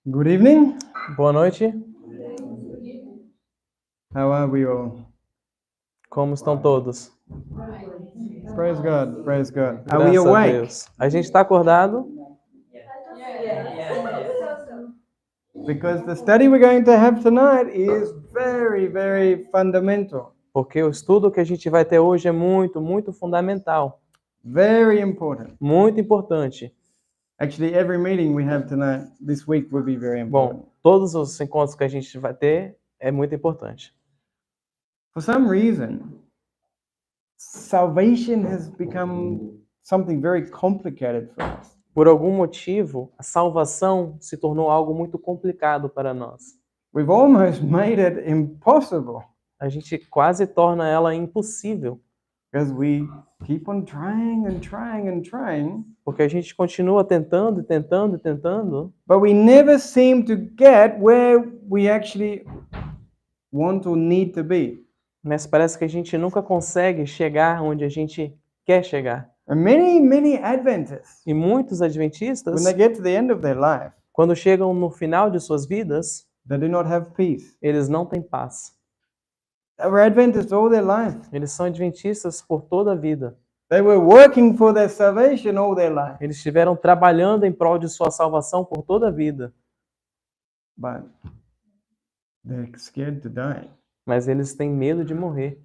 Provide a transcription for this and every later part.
Good evening. Boa noite, How are we all? como estão todos? Praise God. Praise God. Are we Graças a awake? Deus. A gente está acordado Because the study we're going to have tonight is very, very fundamental, porque o estudo que a gente vai ter hoje é muito fundamental, very important. muito importante. Actually, every meeting we have tonight this week will be very important. Bom, todos os encontros que a gente vai ter é muito importante. For some reason, salvation has become something very complicated for us. Por algum motivo, a salvação se tornou algo muito complicado para nós. We've almost made it impossible A gente quase torna ela impossível, because we keep on trying and trying and trying. porque a gente continua tentando, tentando, tentando, But we never seem to get where we actually want or need to be. mas parece que a gente nunca consegue chegar onde a gente quer chegar. And many Adventists, E muitos when adventistas, they get to the end of their life, quando chegam no final de suas vidas, they do not have peace. eles não têm paz. They were Adventists all their life. Eles são adventistas por toda a vida. They were working for their salvation all their life. Eles estiveram trabalhando em prol de sua salvação por toda a vida, But they're scared to die mas eles têm medo de morrer,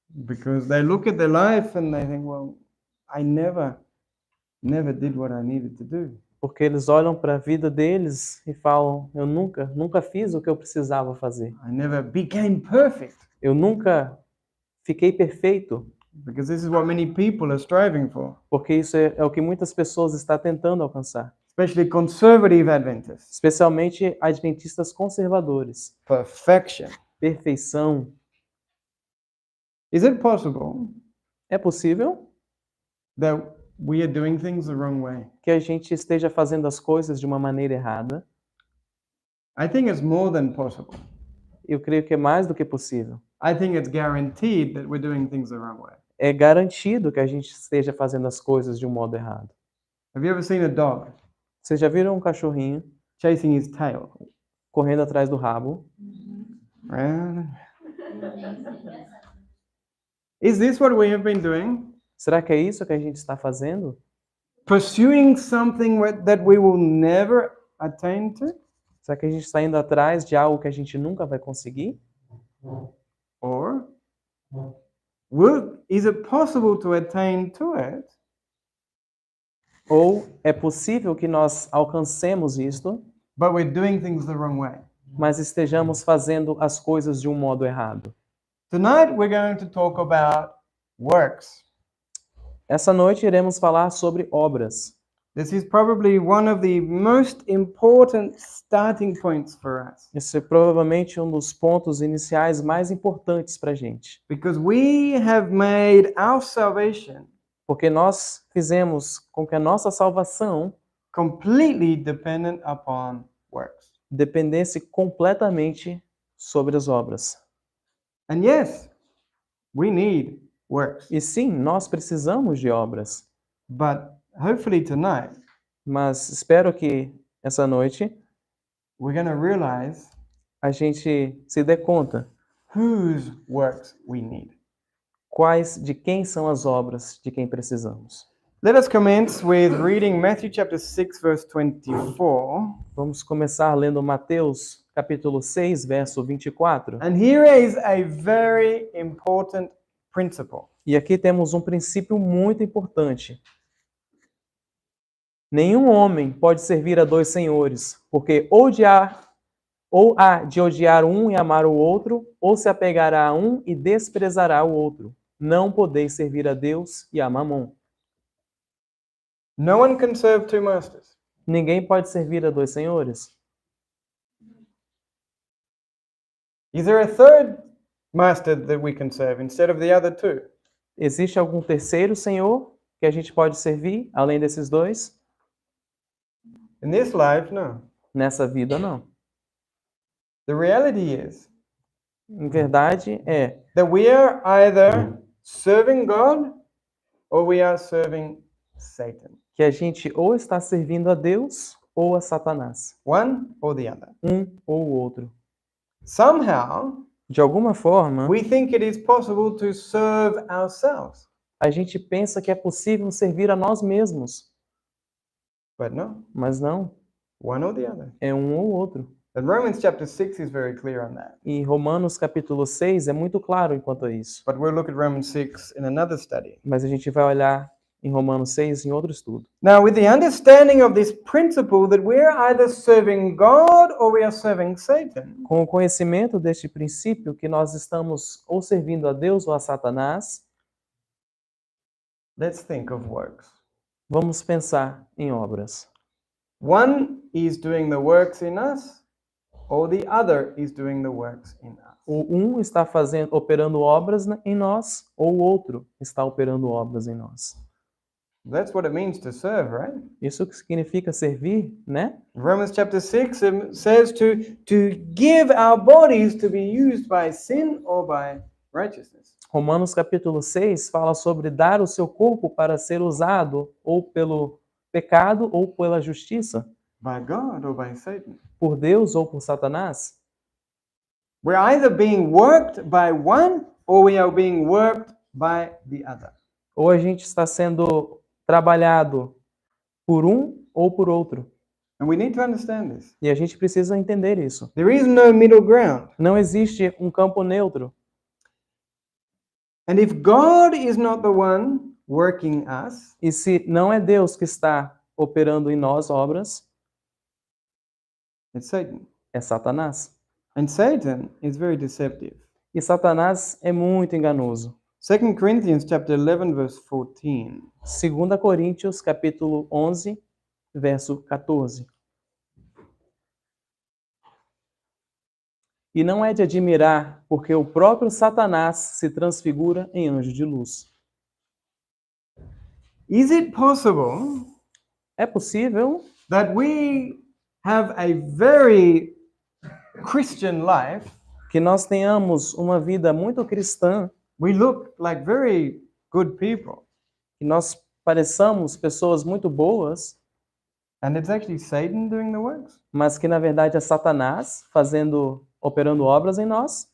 because they look at their life and they think, well, I never did what I needed to do. porque eles olham para a vida deles e falam: eu nunca fiz o que eu precisava fazer. I never became perfect, Eu nunca fiquei perfeito, because this is what many people are striving for, porque isso é o que muitas pessoas estão tentando alcançar, especially conservative Adventists. especialmente adventistas conservadores. Perfection. Perfeição. Is it possible É possível that we are doing things the wrong way? que a gente esteja fazendo as coisas de uma maneira errada? I think it's more than possible. Eu creio que é mais do que possível. I think it's guaranteed that we're doing things the wrong way. É garantido que a gente esteja fazendo as coisas de um modo errado. Have you ever seen a dog Vocês já viram um cachorrinho chasing his tail? correndo atrás do rabo? Right? Is this what we have been doing? Será que é isso que a gente está fazendo? Pursuing something that we will never attain to? Será que a gente está indo atrás de algo que a gente nunca vai conseguir? Or is it possible to attain to it, Ou é possível que nós alcancemos isto, but we're doing things the wrong way? mas estejamos fazendo as coisas de um modo errado? Tonight we're going to talk about works. Essa noite iremos falar sobre obras. This is probably one of the most important starting points for us, Esse é provavelmente um dos pontos iniciais mais importantes para a gente. because we have made our salvation Porque nós fizemos com que a nossa salvação completely dependent upon works. dependesse completamente sobre as obras. And yes, we need works, E sim, nós precisamos de obras. but hopefully tonight Mas espero que essa noite we're going to realize a gente se dê conta whose works we need. de quem são as obras de quem precisamos. Let us commence with reading Matthew chapter 6 verse 24. Vamos começar lendo Mateus capítulo 6, verso 24. And here is a very important principle. E aqui temos um princípio muito importante. Nenhum homem pode servir a dois senhores, porque ou há de odiar um e amar o outro, ou se apegará a um e desprezará o outro. Não podeis servir a Deus e a Mamon. No one can serve two masters. Ninguém pode servir a dois senhores. Is there a third master that we can serve instead of the other two? Existe algum terceiro senhor que a gente pode servir, além desses dois? In this life, no. Nessa vida, não. The reality is Em verdade, é that we are either serving God or we are serving Satan. que a gente ou está servindo a Deus ou a Satanás, one or the other. ou o outro. Somehow, De alguma forma, we think it is possible to serve ourselves, a gente pensa que é possível servir a nós mesmos, but no, mas não, one or the other. é um ou outro. And Romans chapter 6 is very clear on that. E Romanos capítulo 6 é muito claro quanto a isso. But we'll look at Romans 6 in another study. Mas a gente vai olhar em Romanos 6 em outro estudo. Now, with the understanding of this principle that we're either serving God or we are serving Satan, Com o conhecimento deste princípio que nós estamos ou servindo a Deus ou a Satanás, let's think of works. vamos pensar em obras. One is doing the works in us, or the other is doing the works in us. O um está operando obras em nós, ou o outro está operando obras em nós. That's what it means to serve, right? Isso que significa servir, né? Romans chapter 6 says to give our bodies to be used by sin or by righteousness. Romanos capítulo 6 fala sobre dar o seu corpo para ser usado ou pelo pecado ou pela justiça, By God or by Satan. por Deus ou por Satanás. We're either being worked by one or we are being worked by the other. Ou a gente está sendo trabalhado por um ou por outro. And we need to understand this. E a gente precisa entender isso. There is no middle ground. Não existe um campo neutro. And if God is not the one working us, E se não é Deus que está operando em nós obras, it's Satan. é Satanás. And Satan is very deceptive. E Satanás é muito enganoso. 2 Corinthians chapter 11 verse 14. 2 Coríntios capítulo 11, verso 14. E não é de admirar, porque o próprio Satanás se transfigura em anjo de luz. Is it possible É possível that we have a very Christian life? que nós tenhamos uma vida muito cristã, We look like very good people, que nós pareçamos pessoas muito boas, and it's actually Satan doing the works? mas que na verdade é Satanás operando obras em nós?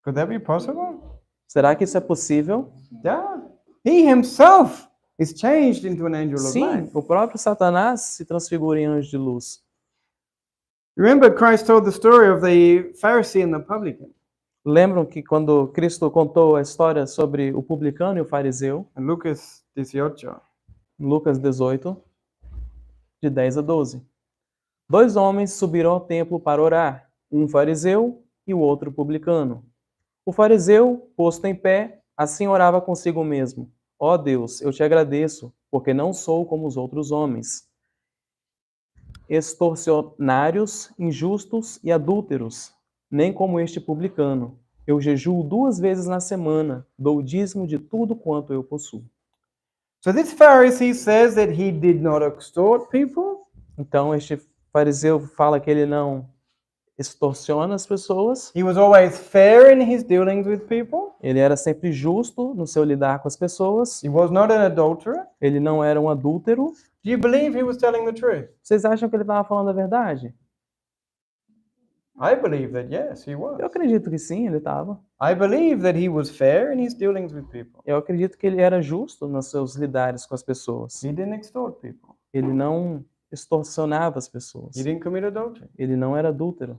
Could that be possible? Será que isso é possível? Yeah. He himself is changed into an angel of Sim, light. o próprio Satanás se transfigura em anjo de luz. Remember, Christ told the story of the Pharisee and the publican. Lembram que quando Cristo contou a história sobre o publicano e o fariseu, In Lucas 18. Lucas 18, de 10 a 12. 2 homens subiram ao templo para orar, um fariseu e o outro publicano. O fariseu, posto em pé, assim orava consigo mesmo: Ó Deus, eu te agradeço, porque não sou como os outros homens, extorsionários, injustos e adúlteros, nem como este publicano. Eu jejuo 2 vezes na semana, dou o dízimo de tudo quanto eu possuo. So this Pharisee says that he did not extort people. Então este fariseu fala que ele não extorsiona as pessoas. He was always fair in his dealings with people. Ele era sempre justo no seu lidar com as pessoas. He was not an adulterer. Ele não era um adúltero. Do you believe he was telling the truth? Vocês acham que ele estava falando a verdade? I believe that yes, he was. Eu acredito que sim, ele estava. I believe that he was fair in his dealings with people. Eu acredito que ele era justo nos seus lidares com as pessoas. He didn't extort people. Ele não extorsionava as pessoas. He didn't commit adultery. Ele não era adúltero.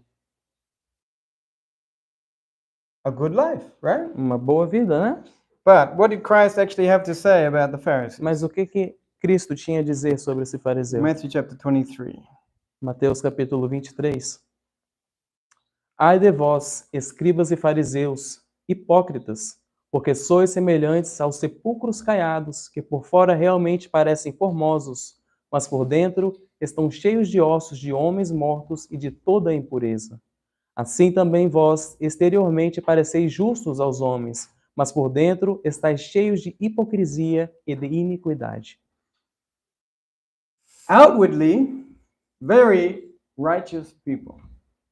A good life, right? Uma boa vida, né? But what did Christ actually have to say about the Pharisees? Mas o que Cristo tinha a dizer sobre esse fariseu? Matthew chapter 23. Mateus capítulo 23. Ai de vós, escribas e fariseus, hipócritas, porque sois semelhantes aos sepulcros caiados, que por fora realmente parecem formosos, mas por dentro estão cheios de ossos de homens mortos e de toda a impureza. Assim também vós, exteriormente, pareceis justos aos homens, mas por dentro estáis cheios de hipocrisia e de iniquidade. Outwardly, very righteous people.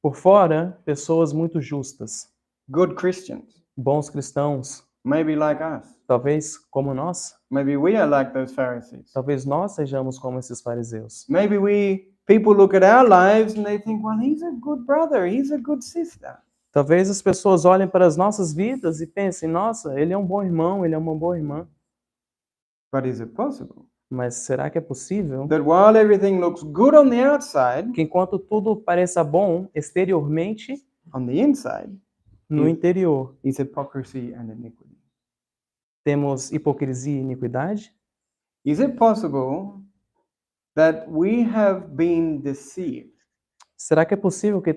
Por fora, pessoas muito justas, Good Christians. bons cristãos. maybe like us. Talvez como nós. Maybe we are like those Pharisees. Talvez nós sejamos como esses fariseus. Maybe people look at our lives and they think, well, he's a good brother, he's a good sister. Talvez as pessoas olhem para as nossas vidas e pensem, nossa, ele é um bom irmão, ele é uma boa irmã. But is it possible Mas será que é possível that while everything looks good on the outside, que enquanto tudo pareça bom exteriormente, on the inside no interior is hypocrisy and iniquity? temos hipocrisia e iniquidade? Is it possible that we have been deceived Será que é possível que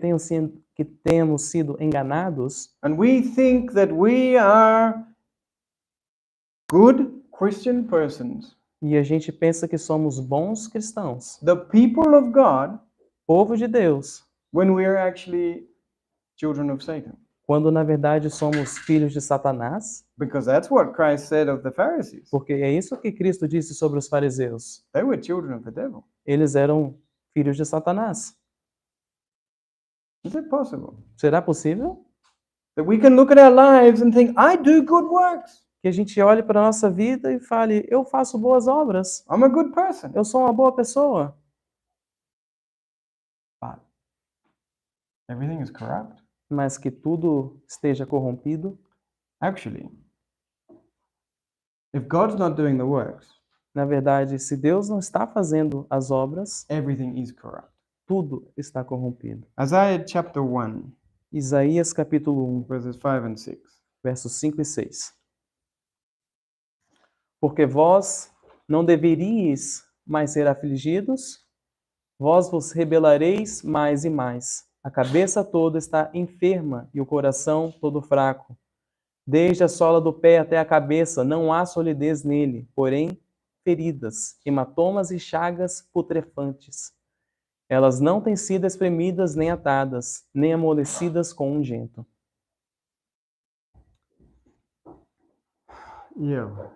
tenhamos sido enganados and we think that we are good Christian persons, e a gente pensa que somos bons cristãos, the people of God, povo de Deus, when we are actually children of Satan? quando na verdade somos filhos de Satanás? Because that's what Christ said of the Pharisees. Porque é isso que Cristo disse sobre os fariseus. They were children of the devil. Eles eram filhos de Satanás. Is it possible Será possível that we can look at our lives and think, I do good works, que a gente olhe para a nossa vida e fale, eu faço boas obras, I'm a good person, eu sou uma boa pessoa, but everything is corrupt? mas que tudo esteja corrompido? Actually, if God's not doing the works, Na verdade, se Deus não está fazendo as obras, everything is corrupt. tudo está corrompido. Isaiah chapter 1, Isaías capítulo 1, verses 5 and 6. versos 5 e 6. Porque vós não deveríeis mais ser afligidos, vós vos rebelareis mais e mais. A cabeça toda está enferma e o coração todo fraco. Desde a sola do pé até a cabeça não há solidez nele, porém feridas, hematomas e chagas putrefantes. Elas não têm sido espremidas nem atadas, nem amolecidas com unguento. Yeah.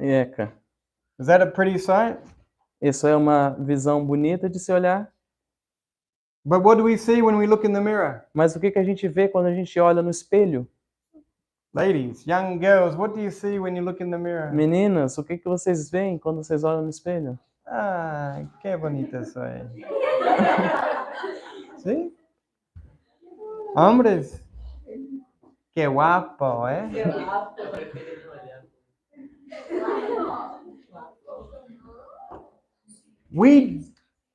Eca, Is that a pretty sight? isso é uma visão bonita de se olhar, But what do we see when we look in the mirror? mas o que a gente vê quando a gente olha no espelho? Ladies, young girls, what do you see when you look in the mirror? Meninas, o que vocês veem quando vocês olham no espelho? Ah, qué bonita soy. ¿Sí? Hombres, qué guapo, ¿eh? We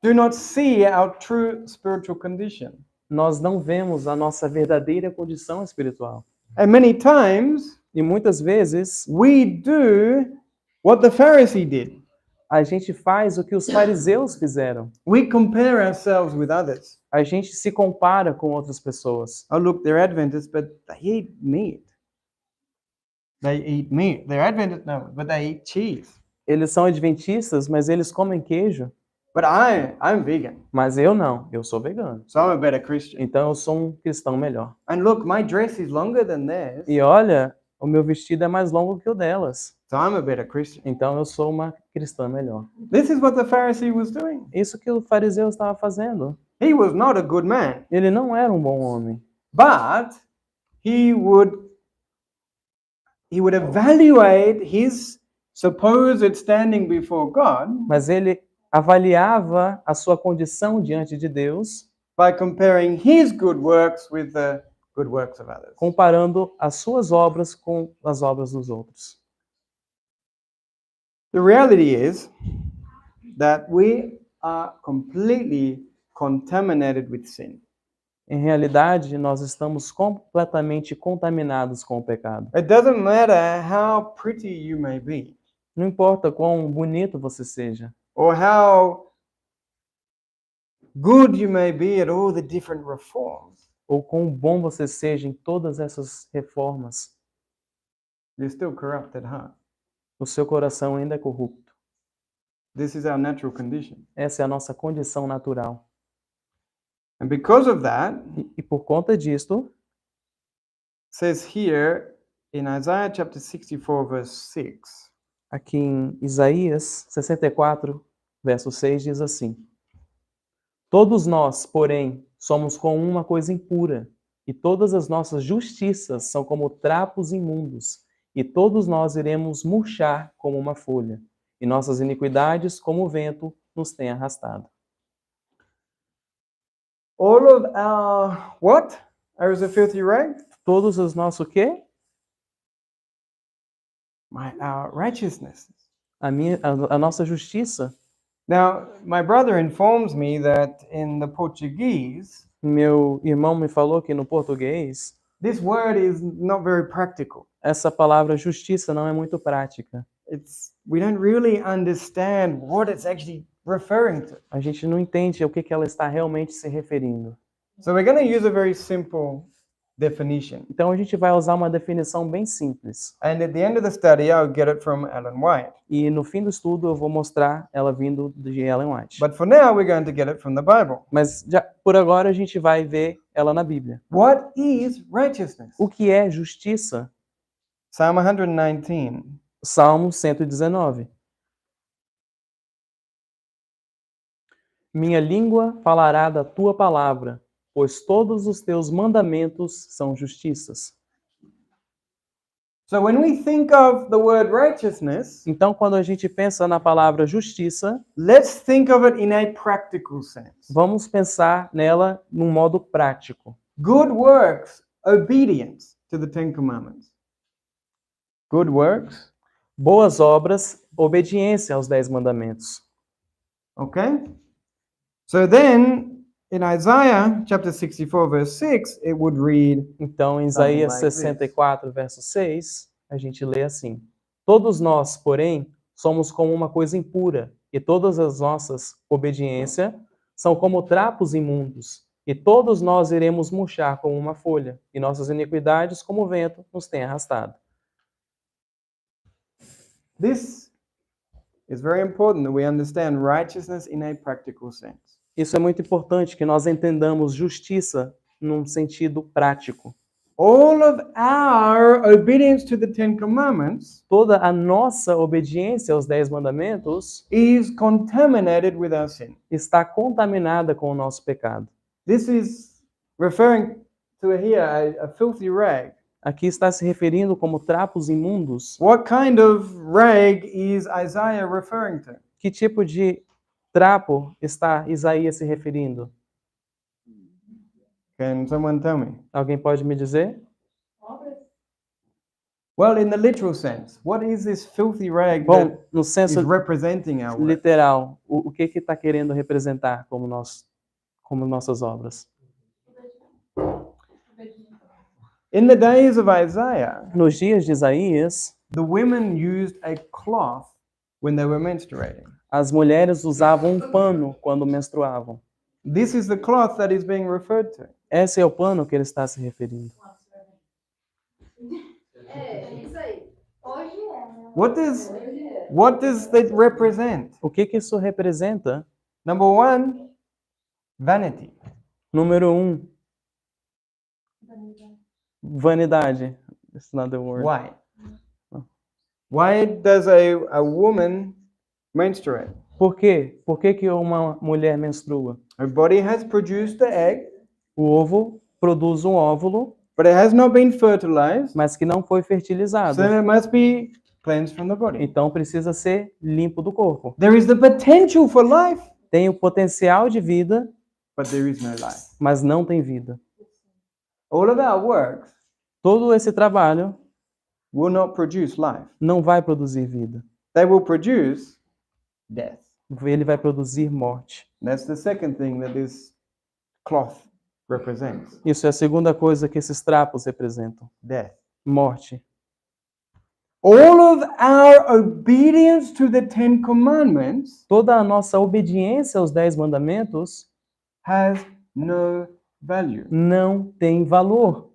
do not see our true spiritual condition. Nós não vemos a nossa verdadeira condição espiritual. And many times, E muitas vezes we do what the Pharisee did. a gente faz o que os fariseus fizeram. We compare ourselves with others. A gente se compara com outras pessoas. Oh, look, they're Adventists, but they eat meat. They eat meat. They're Adventists, no, but they eat cheese. Eles são adventistas, mas eles comem queijo. But I'm vegan, Mas eu não, eu sou vegano. so I'm a better Christian. Então eu sou um cristão melhor. And look, my dress is longer than theirs, E olha, o meu vestido é mais longo que o delas. so I'm a better Christian. Então eu sou uma cristã melhor. This is what the Pharisee was doing. Isso que o fariseu estava fazendo. He was not a good man, Ele não era um bom homem, but he would evaluate his supposed standing before God mas ele avaliava a sua condição diante de Deus, by comparing his good works with the good works of others. comparando as suas obras com as obras dos outros. The reality is that we are completely contaminated with sin. Em realidade, nós estamos completamente contaminados com o pecado. It doesn't matter how pretty you may be, Não importa quão bonito você seja, or how good you may be at all the different reforms, ou quão bom você seja em todas essas reformas, you're still corrupt at heart. o seu coração ainda é corrupto. This is our natural condition. Essa é a nossa condição natural. And because of that, E por conta disto, says here in Isaiah chapter 64, verse 6, aqui em Isaías 64, verso 6, diz assim: Todos nós, porém, somos como uma coisa impura, e todas as nossas justiças são como trapos imundos, e todos nós iremos murchar como uma folha, e nossas iniquidades, como o vento, nos tem arrastado. All of our what? Are as a filthy rag? Todos os nossos o quê? Our righteousness. A nossa justiça. Now, my brother informs me that in the Portuguese, Meu irmão me falou que no português, this word is not very practical. essa palavra justiça não é muito prática. We don't really understand what it's actually referring to. A gente não entende o que ela está realmente se referindo. So we're going to use a very simple definition. Então a gente vai usar uma definição bem simples. And at the end of the study, I'll get it from Ellen White. E no fim do estudo eu vou mostrar ela vindo de Ellen White. But for now, we're going to get it from the Bible. Mas por agora a gente vai ver ela na Bíblia. What is righteousness? O que é justiça? Psalm 119. Salmo 119. Minha língua falará da tua palavra, pois todos os teus mandamentos são justiças. So when we think of the word righteousness, Então, quando a gente pensa na palavra justiça, let's think of it in a practical sense. vamos pensar nela num modo prático. Good works, obedience to the Ten Commandments. Good works, Boas obras, obediência aos 10 mandamentos. okay? So then, in Isaiah chapter 64, verse 6, it would read, Então, em Isaías like this. 64, verso 6, a gente lê assim: Todos nós, porém, somos como uma coisa impura, e todas as nossas obediências são como trapos imundos, e todos nós iremos murchar como uma folha, e nossas iniquidades, como o vento, nos tem arrastado. this is very important that we understand righteousness in a practical sense. Isso é muito importante, que nós entendamos justiça num sentido prático. All of our obedience to the Ten Commandments Toda a nossa obediência aos 10 mandamentos is contaminated with our sin. está contaminada com o nosso pecado. This is referring to here a filthy rag. Aqui está se referindo como trapos imundos. What kind of rag is Isaiah referring to? Que tipo de trapo está Isaías se referindo? Can someone tell me? Alguém pode me dizer? Well, in the literal sense, what is this filthy rag that Bom, no is senso representing our work? literal, o que está querendo representar como nossas obras? In the days of Isaiah, Nos dias de Isaías, the women used a cloth when they were menstruating. as mulheres usavam um pano quando menstruavam. This is the cloth that is being referred to. Esse é o pano que ele está se referindo. Isso aí. Hoje é, né? What does that represent? O que isso representa? Number one, vanity. Número 1, vanidade. It's not the word. Why? Why does a woman menstruate? Por quê? Por que uma mulher menstrua? Her body has produced the egg, O ovo produz um óvulo, but it has not been fertilized, mas que não foi fertilizado. so it must be cleansed from the body. Então precisa ser limpo do corpo. There is the potential for life, Tem o potencial de vida, but there is no life. mas não tem vida. All of our works Todo esse trabalho will not produce life. não vai produzir vida. They will produce death. Ele vai produzir morte. That's the second thing that this cloth represents. Isso é a segunda coisa que esses trapos representam. Death. Morte. All of our obedience to the Ten Commandments Toda a nossa obediência aos 10 mandamentos has no value. não tem valor.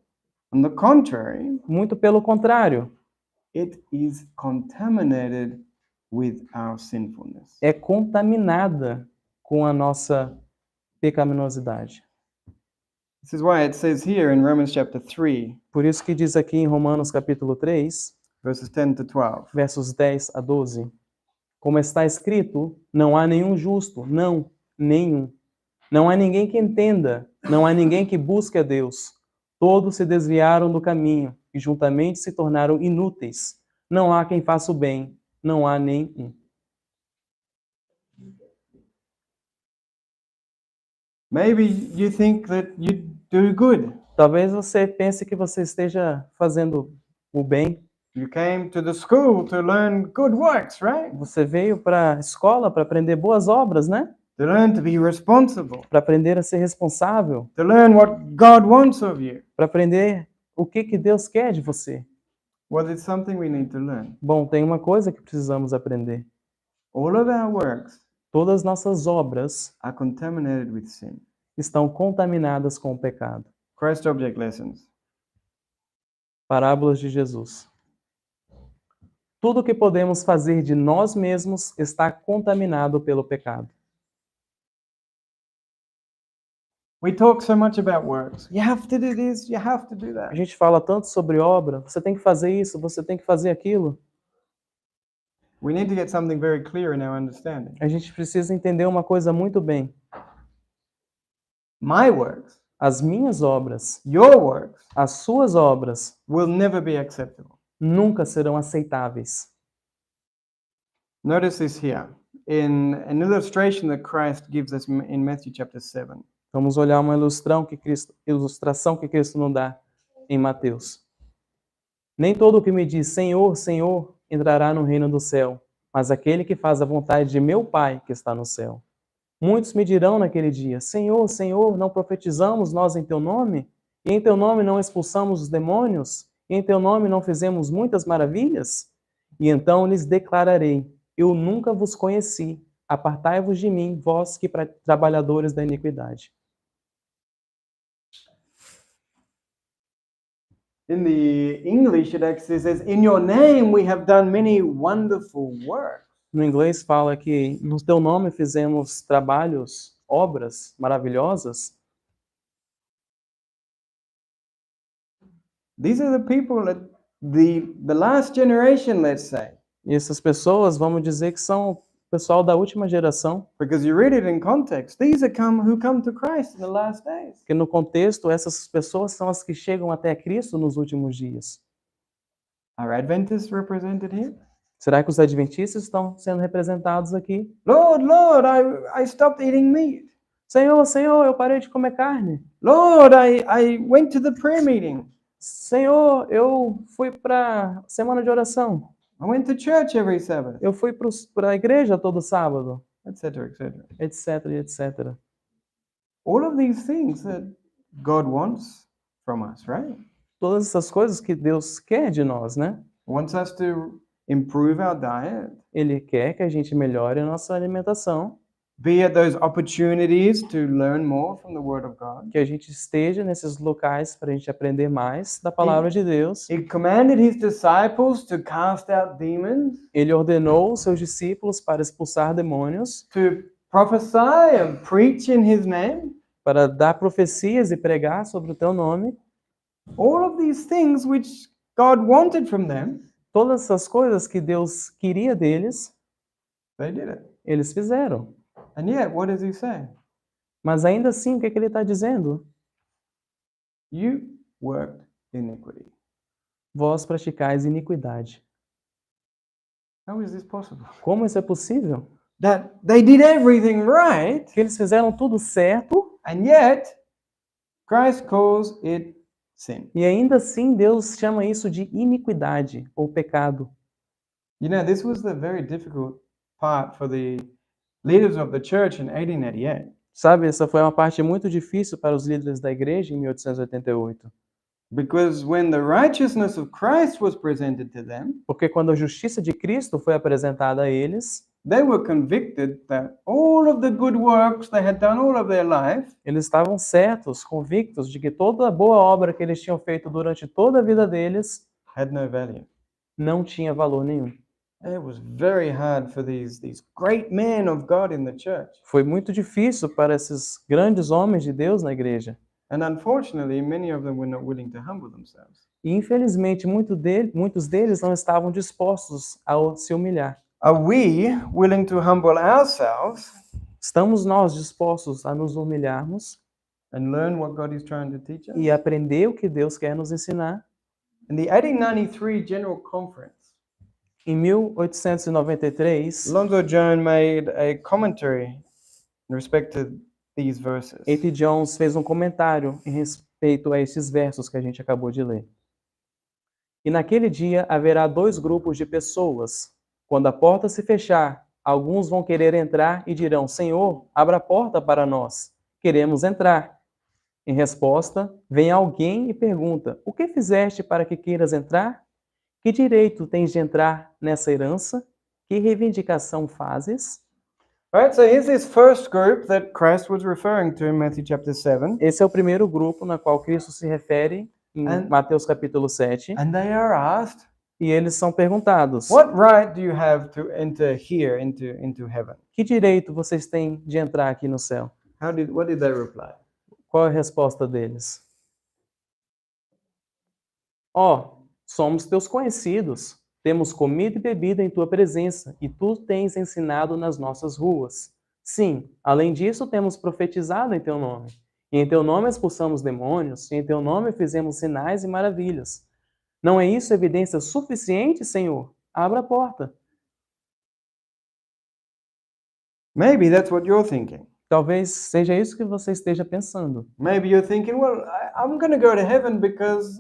On the contrary, Muito pelo contrário. it is contaminated with our sinfulness. É contaminada com a nossa pecaminosidade. This is why it says here in Romans chapter 3, Por isso que diz aqui em Romanos capítulo 3, verses 10 to 12. versos 10 a 12, como está escrito, não há nenhum justo, não, nenhum. Não há ninguém que entenda, não há ninguém que busque a Deus. Todos se desviaram do caminho, e juntamente se tornaram inúteis. Não há quem faça o bem, não há nem um. Maybe you think that you do good. Talvez você pense que você esteja fazendo o bem. You came to the school to learn good works, right? Você veio para a escola para aprender boas obras, né? To learn to be responsible, Para aprender a ser responsável, to learn what God wants of you. para aprender o que Deus quer de você. Well, it's something we need to learn. Bom, tem uma coisa que precisamos aprender. All of our works Todas as nossas obras are contaminated with sin. estão contaminadas com o pecado. Christ Object Lessons. Parábolas de Jesus. Tudo o que podemos fazer de nós mesmos está contaminado pelo pecado. We talk so much about works. You have to do this, you have to do A that. gente fala tanto sobre obra, você tem que fazer isso, você tem que fazer aquilo. We need to get something very clear in our understanding. A gente precisa entender uma coisa muito bem. My works, As minhas obras, your works, as suas obras, will never be acceptable. nunca serão aceitáveis. Notice this here in an illustration that Christ gives us in Matthew chapter 7. Vamos olhar uma ilustração que Cristo nos dá em Mateus. Nem todo o que me diz Senhor, Senhor entrará no reino do céu, mas aquele que faz a vontade de meu Pai que está no céu. Muitos me dirão naquele dia: Senhor, Senhor, não profetizamos nós em teu nome? E em teu nome não expulsamos os demônios? E em teu nome não fizemos muitas maravilhas? E então lhes declararei: eu nunca vos conheci. Apartai-vos de mim, vós que trabalhadores da iniquidade. In the English, it actually says, in your name we have done many wonderful works. No inglês fala que no teu nome fizemos trabalhos, obras maravilhosas. These are the people that the last generation, let's say. E essas pessoas, vamos dizer que são o pessoal da última geração, Because you read it in context. These are who come to Christ in the last days. porque no contexto essas pessoas são as que chegam até Cristo nos últimos dias. Are Adventists represented here? Será que os adventistas estão sendo representados aqui? Lord, Lord, I stopped eating meat. Senhor, Senhor, eu parei de comer carne. Lord, I went to the prayer meeting. Senhor, eu fui para a semana de oração. I went to church every Sabbath, Eu fui para a igreja todo sábado, etc., etc. etc, etc. All of these things that God wants from us, right? Todas essas coisas que Deus quer de nós, né? Wants us to improve our diet, Ele quer que a gente melhore a nossa alimentação, be at those opportunities to learn more from the Word of God. que a gente esteja nesses locais para a gente aprender mais da palavra de Deus. He commanded his disciples to cast out demons, Ele ordenou os seus discípulos para expulsar demônios, to prophesy and preach in his name. para dar profecias e pregar sobre o teu nome. All of these things which God wanted from them, Todas essas coisas que Deus queria deles, they did it. eles fizeram. And yet, what does he say? Mas ainda assim, o que ele está dizendo? You worked iniquity. Vós praticais iniquidade. How is this possible? Como isso é possível? That they did everything right, Que eles fizeram tudo certo and yet Christ calls it sin. e ainda assim Deus chama isso de iniquidade ou pecado. You know, this was the very difficult part for the leaders of the church in 1888. Sabe, essa foi uma parte muito difícil para os líderes da igreja em 1888. Because when the righteousness of Christ was presented to them, Porque quando a justiça de Cristo foi apresentada a eles, they were convicted that all of the good works they had done all of their life eles estavam certos, convictos de que toda a boa obra que eles tinham feito durante toda a vida deles had no value. não tinha valor nenhum. It was very hard for these great men of God in the church. Foi muito difícil para esses grandes homens de Deus na igreja. And unfortunately, many of them were not willing to humble themselves. E infelizmente muitos deles não estavam dispostos a se humilhar. Are we willing to humble ourselves Estamos nós dispostos a nos humilharmos and learn what God is trying to teach us? e aprender o que Deus quer nos ensinar? In the 1893 General Conference, Em 1893, Alonzo Jones made a commentary in respect to these verses. A.T. Jones fez um comentário em respeito a esses versos que a gente acabou de ler. E naquele dia haverá dois grupos de pessoas. Quando a porta se fechar, alguns vão querer entrar e dirão: Senhor, abra a porta para nós. Queremos entrar. Em resposta, vem alguém e pergunta: O que fizeste para que queiras entrar? Que direito tens de entrar nessa herança? Que reivindicação fazes? Right, so here's this first group that Christ was referring to in Matthew chapter 7. Esse é o primeiro grupo na qual Cristo se refere em And- Mateus capítulo 7. And they are asked, E eles são perguntados: what right do you have to enter here into heaven? Que direito vocês têm de entrar aqui no céu? What did they reply? Qual é a resposta deles? Somos teus conhecidos, temos comida e bebida em tua presença, e tu tens ensinado nas nossas ruas. Sim, além disso, temos profetizado em teu nome. E em teu nome expulsamos demônios, e em teu nome fizemos sinais e maravilhas. Não é isso evidência suficiente, Senhor? Abra a porta. Maybe that's what you're thinking. Talvez seja isso que você esteja pensando. Maybe you're thinking, well, I'm going to go to heaven because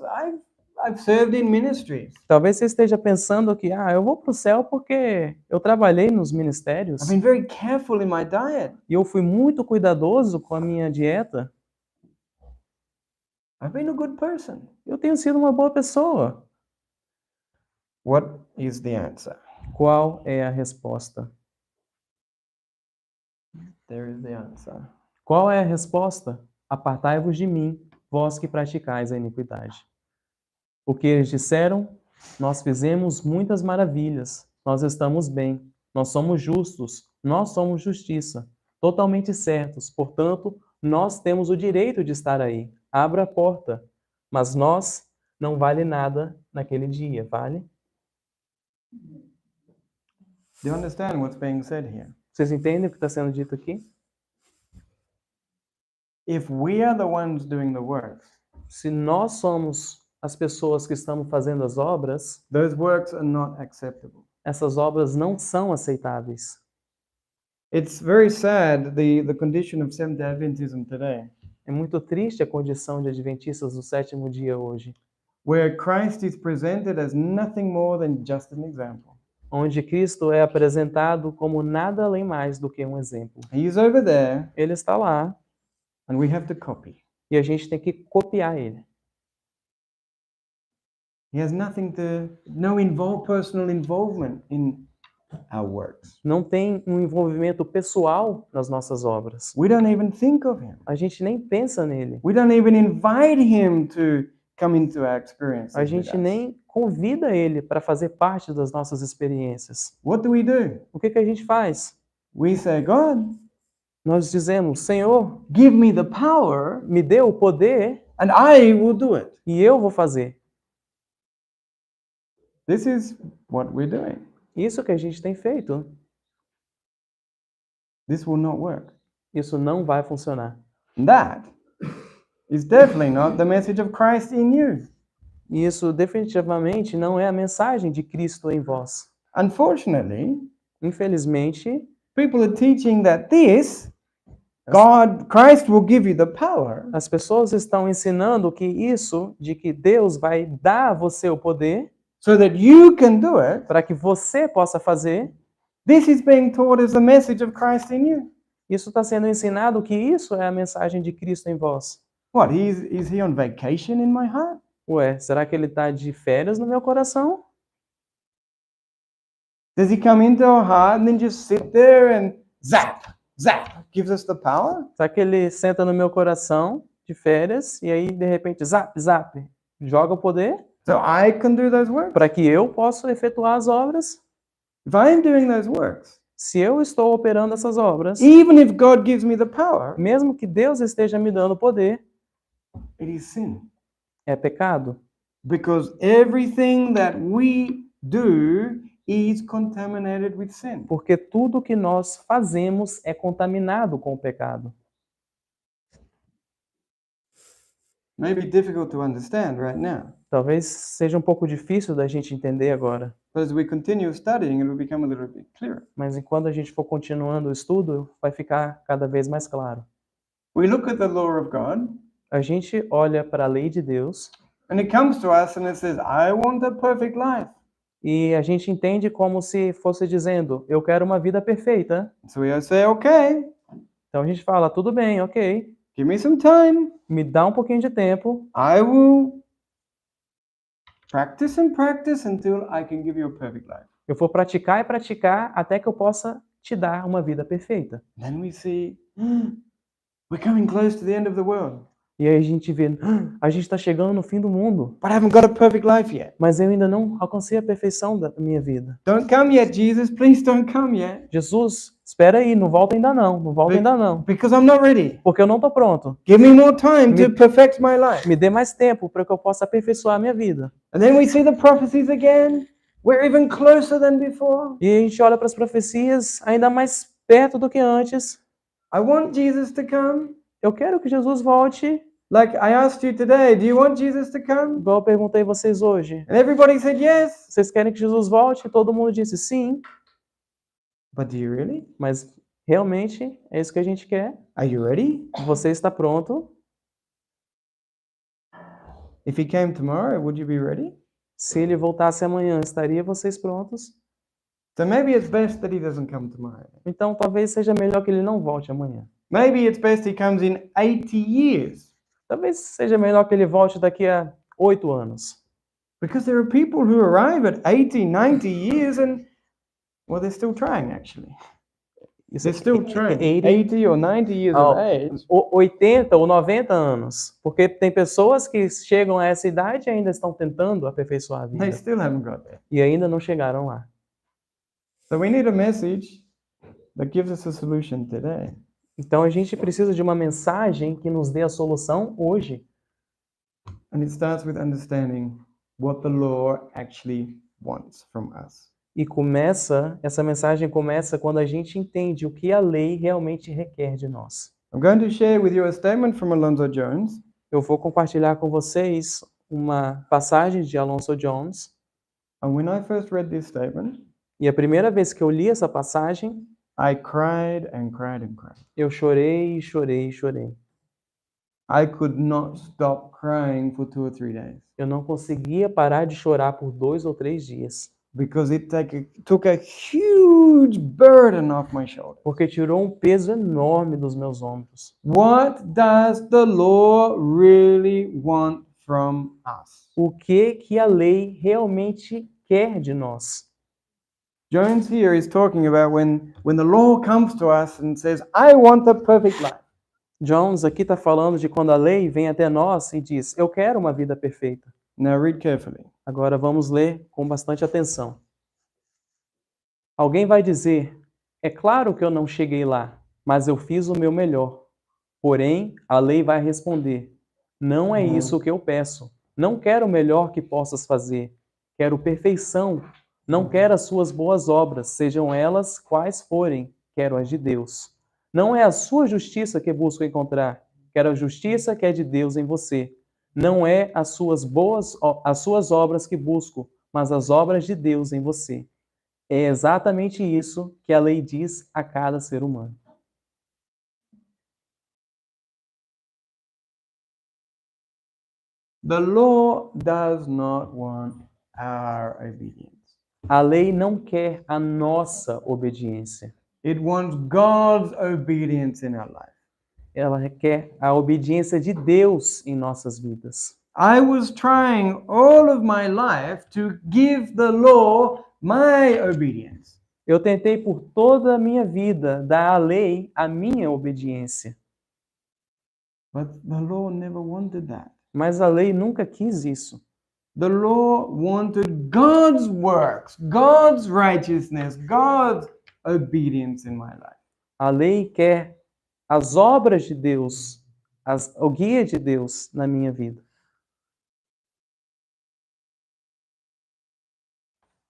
I've served in ministries. Talvez você esteja pensando que, eu vou para o céu porque eu trabalhei nos ministérios I've been very careful in my diet. e eu fui muito cuidadoso com a minha dieta. I've been a good person. Eu tenho sido uma boa pessoa. What is the answer? Qual é a resposta? There is the answer. Qual é a resposta? Apartai-vos de mim, vós que praticais a iniquidade. O que eles disseram? Nós fizemos muitas maravilhas, nós estamos bem, nós somos justos, nós somos justiça, totalmente certos, portanto, nós temos o direito de estar aí. Abra a porta. Mas nós não vale nada naquele dia, vale? Do you understand what's being said here? Vocês entendem o que está sendo dito aqui? If we are the ones doing the works, Se nós somos as pessoas que estamos fazendo as obras, those works are not acceptable. essas obras não são aceitáveis. It's very sad the condition of Seventh-day Adventism today, É muito triste a condição de adventistas do sétimo dia hoje, where Christ is presented as nothing more than just an example. onde Cristo é apresentado como nada além mais do que um exemplo. He is over there, Ele está lá and we have to copy. e a gente tem que copiar ele. He has personal involvement in our works. Não tem um envolvimento pessoal nas nossas obras. We don't even think of him. A gente nem pensa nele. We don't even invite him to come into our experiences. A with gente us. nem convida ele para fazer parte das nossas experiências. What do? O que a gente faz? We say, God, Nós dizemos: Senhor, give me the power, me dê o poder and I will do it. e eu vou fazer. This is what we're doing. Isso que a gente tem feito. This will not work. Isso não vai funcionar. And that is definitely not the message of Christ in you. E isso definitivamente não é a mensagem de Cristo em vós. Unfortunately, Infelizmente, people are teaching that Christ will give you the power, as pessoas estão ensinando que isso, de que Deus vai dar a você o poder so that you can do it. para que você possa fazer. This is being taught as the message of Christ in you. Isso está sendo ensinado que isso é a mensagem de Cristo em vós. What, is he on vacation in my heart? Ué, será que ele está de férias no meu coração? Does he come into our heart and then just sit there and zap, gives us the power? Será que ele senta no meu coração de férias e aí, de repente, zap, joga o poder So I can do those works? para que eu possa efetuar as obras? If I am doing those works, Se eu estou operando essas obras, even if God gives me the power, mesmo que Deus esteja me dando poder, it is sin. é pecado. Because everything that we do is contaminated with sin. Porque tudo que nós fazemos é contaminado com o pecado. Maybe difficult to understand right now. Talvez seja um pouco difícil da gente entender agora, but as we continue studying, it will become a little bit clearer. mas enquanto a gente for continuando o estudo, vai ficar cada vez mais claro. We look at the law of God, A gente olha para a lei de Deus and it comes to us and it says, I want a perfect life. e a gente entende como se fosse dizendo, eu quero uma vida perfeita. So we say, okay, Então a gente fala, tudo bem, ok, give me some time. me dá um pouquinho de tempo, I will practice and practice until I can give you a perfect life. eu vou praticar e praticar até que eu possa te dar uma vida perfeita. Then we see, we're coming close to the end of the world, E aí a gente vê, a gente está chegando no fim do mundo, but I haven't got a perfect life yet. mas eu ainda não alcancei a perfeição da minha vida. Don't come yet, Jesus. Please don't come yet. Jesus, espera aí, não volta ainda não, não volta ainda não, Because I'm not ready. porque eu não estou pronto. Give me more time to Me- perfect my life. Me dê mais tempo para que eu possa aperfeiçoar a minha vida. And then we see the prophecies again. We're even closer than before. E a gente olha para as profecias ainda mais perto do que antes. I want Jesus to come. Eu quero que Jesus volte, Like I asked you today, do you want Jesus to come? igual eu perguntei a vocês hoje. And everybody said yes. Vocês querem que Jesus volte? Todo mundo disse sim, But do you really? mas realmente é isso que a gente quer. Are you ready? Você está pronto? If he came tomorrow, would you be ready? Se ele voltasse amanhã, estaria vocês prontos? So maybe it's best that he doesn't come tomorrow. Então talvez seja melhor que ele não volte amanhã. Maybe it's best he comes in 80 years. Talvez seja melhor que ele volte daqui a 8 anos. Because there are people who arrive at 80, 90 years and, well, they're still trying actually. Isso They're still trying. 80, 80 or 90 years Oh. of age. 80 ou 90 anos. Porque tem pessoas que chegam a essa idade e ainda estão tentando aperfeiçoar a They vida. still haven't got there. E ainda não chegaram lá. So we need a message that gives us a solution today. Então a gente precisa de uma mensagem que nos dê a solução hoje. And it starts with understanding what the law actually wants from us. E essa mensagem começa quando a gente entende o que a lei realmente requer de nós. I'm going to share with you a statement from Alonzo Jones. Eu vou compartilhar com vocês uma passagem de Alonzo Jones. And when I first read this statement, E a primeira vez que eu li essa passagem, I cried and cried and cried. eu chorei, chorei, chorei. I could not stop crying for 2 or 3 days Eu não conseguia parar de chorar por 2 ou 3 dias, because it took a huge burden off my shoulder. porque tirou um peso enorme dos meus ombros. What does the law really want from us? O que a lei realmente quer de nós? Jones here is talking about when the law comes to us and says, I want a perfect life. Jones aqui está falando de quando a lei vem até nós e diz, eu quero uma vida perfeita. Now read carefully. Agora vamos ler com bastante atenção. Alguém vai dizer, é claro que eu não cheguei lá, mas eu fiz o meu melhor. Porém, a lei vai responder, não é isso que eu peço. Não quero o melhor que possas fazer. Quero perfeição. Não quero as suas boas obras, sejam elas quais forem. Quero as de Deus. Não é a sua justiça que busco encontrar. Quero a justiça que é de Deus em você. Não é as suas obras que busco, mas as obras de Deus em você. É exatamente isso que a lei diz a cada ser humano. The law does not want our obedience. A lei não quer a nossa obediência. It wants God's obedience in our life. Ela quer a obediência de Deus em nossas vidas. I was trying all of my life to give the law my obedience. Eu tentei por toda a minha vida dar à lei a minha obediência. But the law never wanted that. Mas a lei nunca quis isso. The law wanted God's works, God's righteousness, God's obedience in my life. A lei quer as obras de Deus, o guia de Deus na minha vida.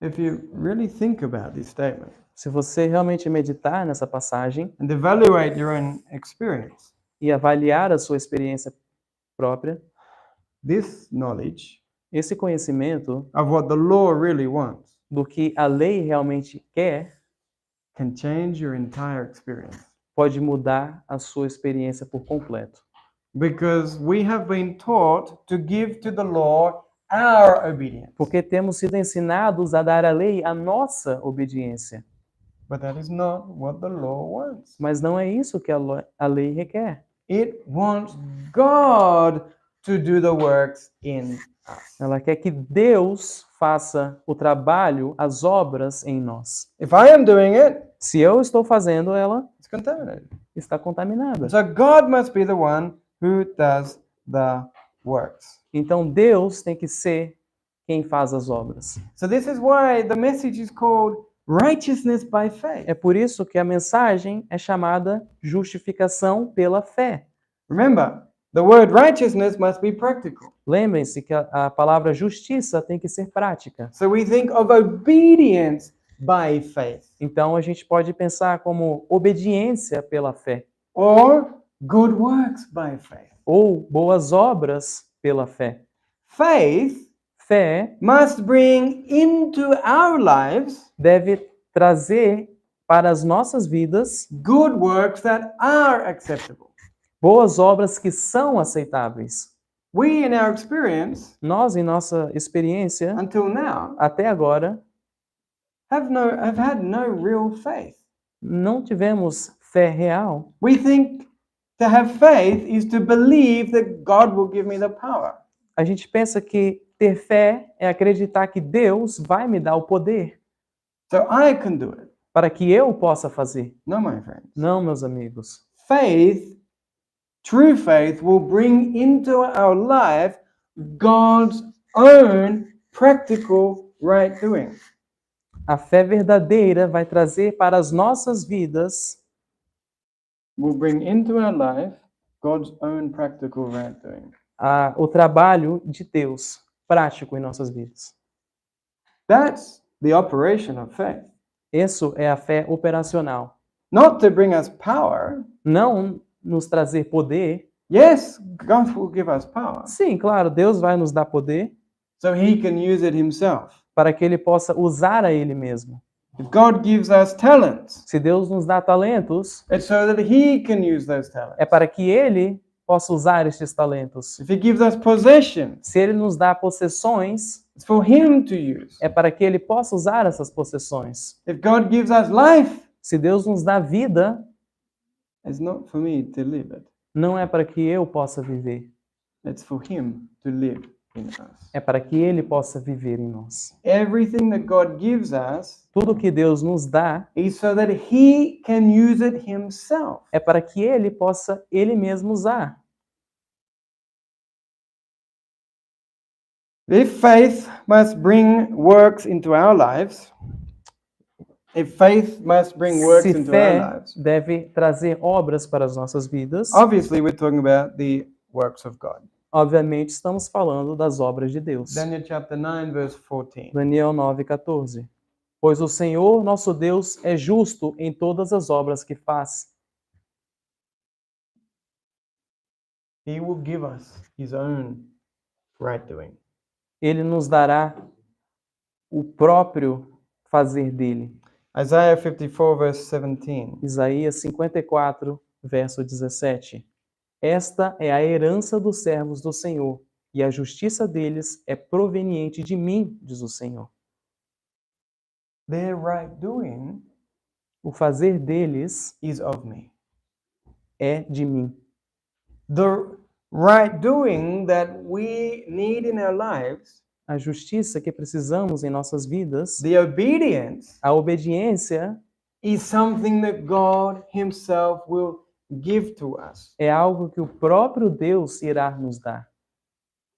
If you really think about this statement Se você realmente meditar nessa passagem and evaluate your own experience, e avaliar a sua experiência própria, this knowledge Esse conhecimento of what the law really wants do que a lei realmente quer can change your entire experience. pode mudar a sua experiência por completo. Because we have been taught to give to the law our obedience. Porque temos sido ensinados a dar à lei a nossa obediência. But that is not what the law wants. Mas não é isso que a lei requer. It wants God to do the works in us. Ela quer que Deus faça o trabalho, as obras em nós. If I am doing it, Se eu estou fazendo, ela it's contaminated. está contaminada. So God must be the one who does the works. Então Deus tem que ser quem faz as obras. So this is why the message is called righteousness by faith. É por isso que a mensagem é chamada justificação pela fé. Remember, the word righteousness must be practical. Lembrem-se que a palavra justiça tem que ser prática. So we think of obedience by faith Então a gente pode pensar como obediência pela fé or good works by faith. ou boas obras pela fé. Faith Fé must bring into our lives deve trazer para as nossas vidas good works that are acceptable. boas obras que são aceitáveis. We, in our experience, Nós, em nossa experiência, until now, até agora, have had no real faith. não tivemos fé real. We think to have faith is to believe that God will give me the power. A gente pensa que ter fé é acreditar que Deus vai me dar o poder So I can do it. para que eu possa fazer. No, my friends. Não, meus amigos. Faith, true faith, will bring into our life God's own practical right doing. A fé verdadeira vai trazer para as nossas vidas, Will bring into our life God's own practical right doing. o trabalho de Deus prático em nossas vidas. That's the operation of faith. Isso é a fé operacional. Not to bring us power. Não nos trazer poder. Yes, God will give us power Sim, claro, Deus vai nos dar poder so He can use it Himself. para que Ele possa usar a Ele mesmo. If God gives us talents, Se Deus nos dá talentos, it's so that He can use those talents. é para que Ele possa usar estes talentos. If He gives us possessions, Se Ele nos dá possessões, it's for Him to use. é para que Ele possa usar essas possessões. If God gives us life, Se Deus nos dá vida, it's not for me to live it. não é para que eu possa viver. It's for Him to live in us. É para que Ele possa viver em nós. Everything that God gives us Tudo que Deus nos dá is so that He can use it Himself. é para que Ele possa Ele mesmo usar. If faith must bring works into our lives, if faith must bring works Se into our fé lives, deve trazer obras para as nossas vidas, obviously we're talking about the works of God. obviamente estamos falando das obras de Deus. Daniel chapter 9, verse 14. Daniel 9:14. Pois o Senhor, nosso Deus, é justo em todas as obras que faz. He will give us His own right doing. Ele nos dará o próprio fazer dele. Isaiah 54, verse 17. Isaías 54, verso 17. Esta é a herança dos servos do Senhor, e a justiça deles é proveniente de mim, diz o Senhor. Their right doing O fazer deles is of me. é de mim. The right doing that we need in our lives, A justiça que precisamos em nossas vidas, the obedience, a obediência, is something that God Himself will give to us. é algo que o próprio Deus irá nos dar.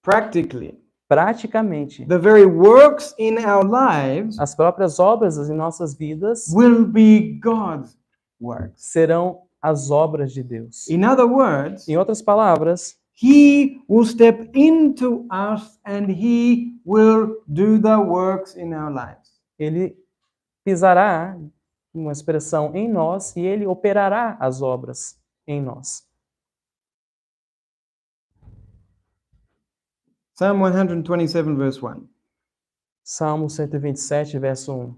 Practically, Praticamente, the very works in our lives as próprias obras em nossas vidas will be God's works. serão as obras de Deus. In other words, Em outras palavras, He will step into us and He will do the works in our lives. ele pisará, uma expressão, em nós e ele operará as obras em nós. Psalm 127, verse 1. Salmo 127, verso 1.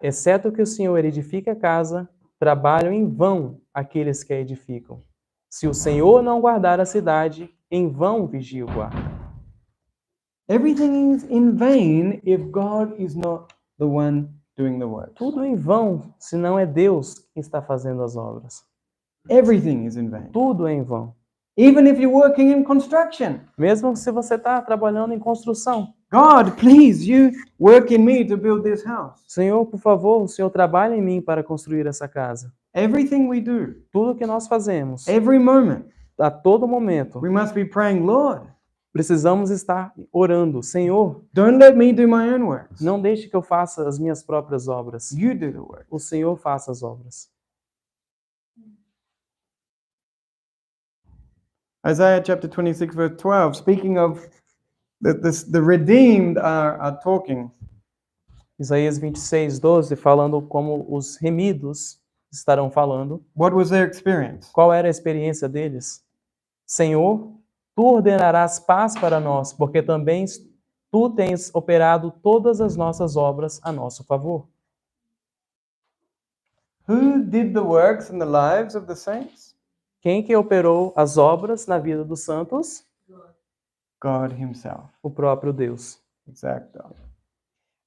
Exceto que o Senhor edifique a casa, trabalham em vão aqueles que a edificam. Se o Senhor não guardar a cidade, em vão vigia o guarda. Everything is in vain if God is not the one doing the work. Tudo em vão, se não é Deus quem está fazendo as obras. Everything is in vain. Tudo é em vão. Even if you're working in construction. Mesmo se você está trabalhando em construção. God, please, you work in me to build this house. Senhor, por favor, o Senhor trabalha em mim para construir essa casa. Everything we do, Tudo que nós fazemos, every moment, a todo momento, we must be praying, Lord, precisamos estar orando. Senhor, don't let me do my own works. não deixe que eu faça as minhas próprias obras. You do the work. O Senhor faça as obras. Isaiah chapter 26, verse 12, speaking of the redeemed are talking. Isaías 26, 12, falando como os remidos estarão falando. What was their experience? Qual era a experiência deles? Senhor, tu ordenarás paz para nós, porque também tu tens operado todas as nossas obras a nosso favor. Who did the works in the lives of the saints? Quem que operou as obras na vida dos santos? God himself. O próprio Deus. Exactly.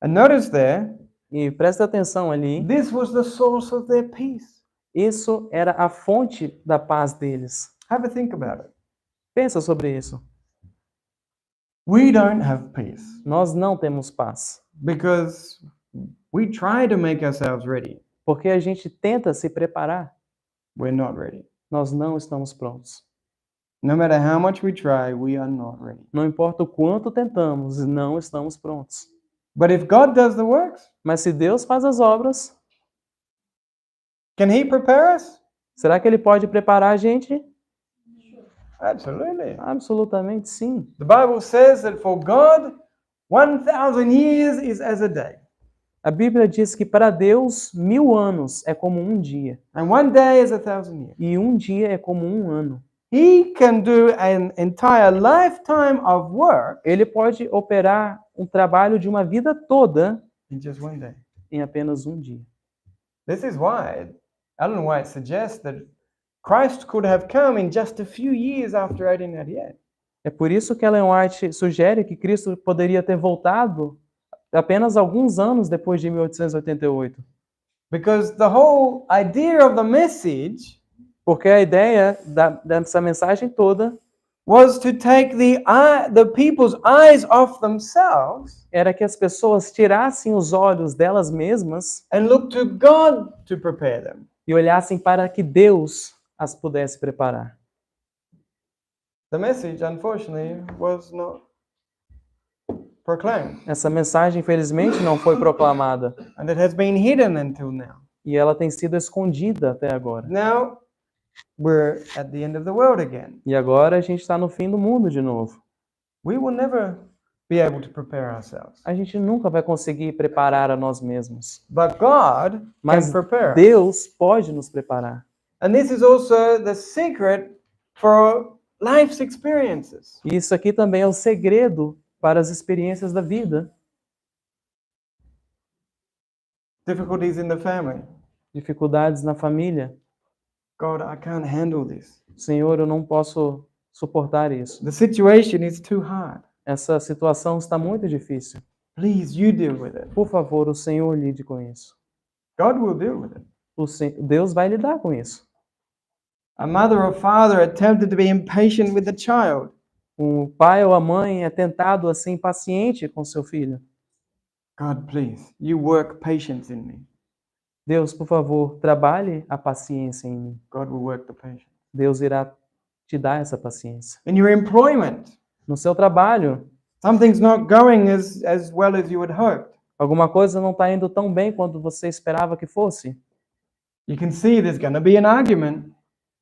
And notice there, E presta atenção ali, this was the source of their peace. isso era a fonte da paz deles. Have a think about it. Pensa sobre isso. We don't have peace Nós não temos paz, because we try to make ourselves ready. porque a gente tenta se preparar, We're not ready. nós não estamos prontos. No matter how much we try, we are not ready. Não importa o quanto tentamos, não estamos prontos. But if God does the works, Mas se Deus faz as obras, can he prepare us? será que Ele pode preparar a gente? Absolutely. Absolutamente sim. The Bible says that for God, 1,000 years is as a day, A Bíblia diz que para Deus 1000 anos é como um dia, and one day is 1,000 years. e um dia é como um ano. He can do an entire lifetime of work Ele pode operar um trabalho de uma vida toda in just one day. em apenas um dia. This is why Ellen White suggests that Christ could have come in just a few years after 1888. É por isso que Ellen White sugere que Cristo poderia ter voltado apenas alguns anos depois de 1888. Because the whole idea of the message Porque a ideia dessa mensagem toda was to take the people's eyes off themselves era que as pessoas tirassem os olhos delas mesmas and look to God to prepare them. e olhassem para que Deus as pudesse preparar. The message, unfortunately, was not proclaimed, Essa mensagem, infelizmente, não foi proclamada and it has been hidden until now. e ela tem sido escondida até agora. Now, we're at the end of the world again. E agora a gente está no fim do mundo de novo. We will never be able to prepare ourselves. A gente nunca vai conseguir preparar a nós mesmos. But God Mas can prepare. Deus pode nos preparar. And this is also the secret for life's experiences. E isso aqui também é o segredo para as experiências da vida. Difficulties in the family. Dificuldades na família. God, I can't handle this. Senhor, eu não posso suportar isso. The situation is too hard. Essa situação está muito difícil. Please, you deal with it. Por favor, o Senhor lide com isso. God will deal with it. Deus vai lidar com isso. A mother or father are tempted to be impatient with the child. Um pai ou a mãe é tentado a ser impaciente com seu filho. God, please, you work patience in me. Deus, por favor, trabalhe a paciência em mim. God will work the patience. Deus irá te dar essa paciência. In your employment, No seu trabalho, something's not going as well as you had hoped. alguma coisa não está indo tão bem quanto você esperava que fosse. You can see there's going to be an argument.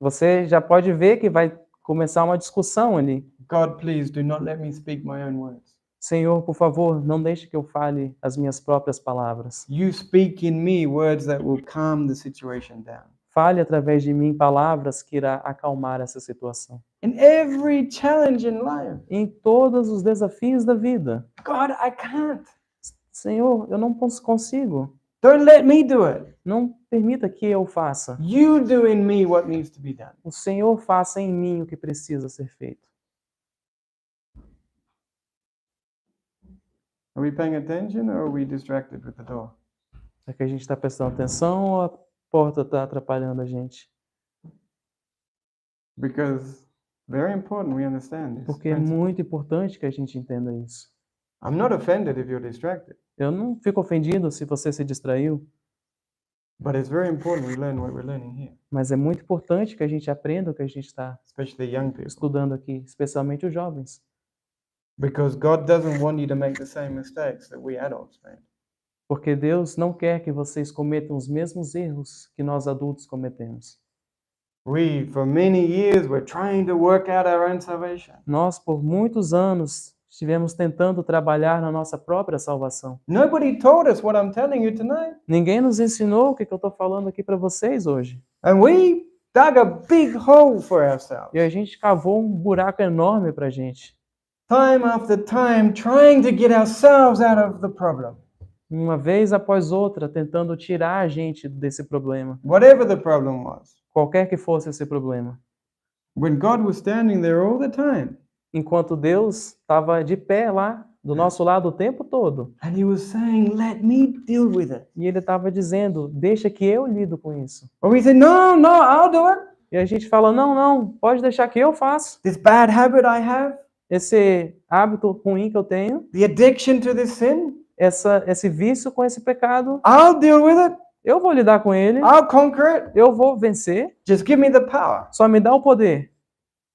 Você já pode ver que vai começar uma discussão ali. God, please do not let me speak my own words. Senhor, por favor, não deixe que eu fale as minhas próprias palavras. You speak in me words that will calm the situation down. Fale através de mim palavras que irá acalmar essa situação. In every challenge in life. Em todos os desafios da vida. God, I can't. Senhor, eu não consigo. Don't let me do it. Não permita que eu faça. You do in me what needs to be done. O Senhor faça em mim o que precisa ser feito. Are we paying attention or are we distracted with the door? É que a gente está prestando atenção ou a porta está atrapalhando a gente? Because very important we understand this. Porque é muito importante que a gente entenda isso. I'm not offended if you're distracted, Eu não fico ofendido se você se distraiu, but it's very important we learn what we're learning here, mas é muito importante que a gente aprenda o que a gente está especially young people. estudando aqui, especialmente os jovens. Because God doesn't want you to make the same mistakes that we adults made. Porque Deus não quer que vocês cometam os mesmos erros que nós adultos cometemos. We, for many years, were trying to work out our own salvation. Nós, por muitos anos, estivemos tentando trabalhar na nossa própria salvação. Nobody told us what I'm telling you tonight. Ninguém nos ensinou o que eu estou falando aqui para vocês hoje. And we dug a big hole for ourselves. E a gente cavou um buraco enorme para a gente. Time after time, trying to get ourselves out of the problem. Uma vez após outra, tentando tirar a gente desse problema. Whatever the problem was. Qualquer que fosse esse problema. When God was standing there all the time. Enquanto Deus estava de pé lá, do nosso lado o tempo todo. And he was saying, let me deal with it. E ele estava dizendo, deixa que eu lido com isso. Or we say, no, I'll do it. E a gente fala, não, pode deixar que eu faço. This bad habit I have, Esse hábito ruim que eu tenho, the addiction to this sin, esse vício com esse pecado, I'll deal with it. eu vou lidar com ele, I'll conquer it. eu vou vencer, Just give me the power. só me dá o poder.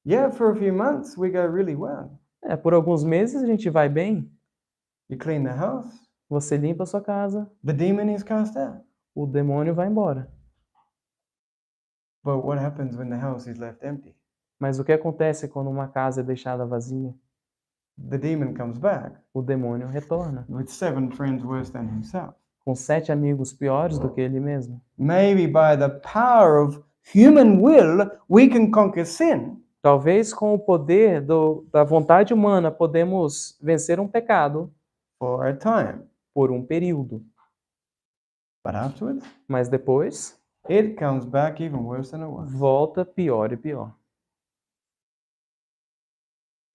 Yeah, for a few months we go really well. Por alguns meses a gente vai bem, You clean the house, você limpa a sua casa, the demon is cast out. o demônio vai embora. But what happens when the house is left empty? Mas o que acontece quando uma casa é deixada vazia? The demon comes back O demônio retorna, with 7 friends worse than himself. com 7 amigos piores do que ele mesmo. Maybe by the power of human will, we can conquer sin. Talvez com o poder da vontade humana podemos vencer um pecado For a time. por um período. But afterwards, Mas depois, it comes back even worse than it was. volta pior e pior.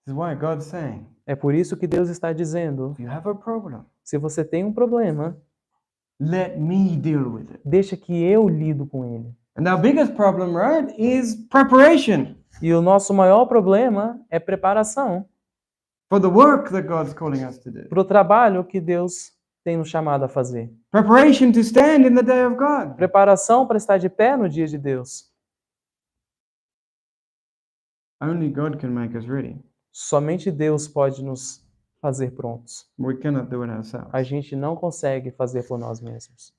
This is why God's saying, É por isso que Deus está dizendo, if you have a problem, se você tem um problema, let me deal with it. deixa que eu lido com ele. And our biggest problem, right, is preparation E o nosso maior problema é preparação for the work that God's calling us to do. para o trabalho que Deus tem nos chamado a fazer. Preparation to stand in the day of God. Preparação para estar de pé no dia de Deus. Only God can make us ready. Somente Deus pode nos fazer prontos. We cannot do it ourselves. A gente não consegue fazer por nós mesmos.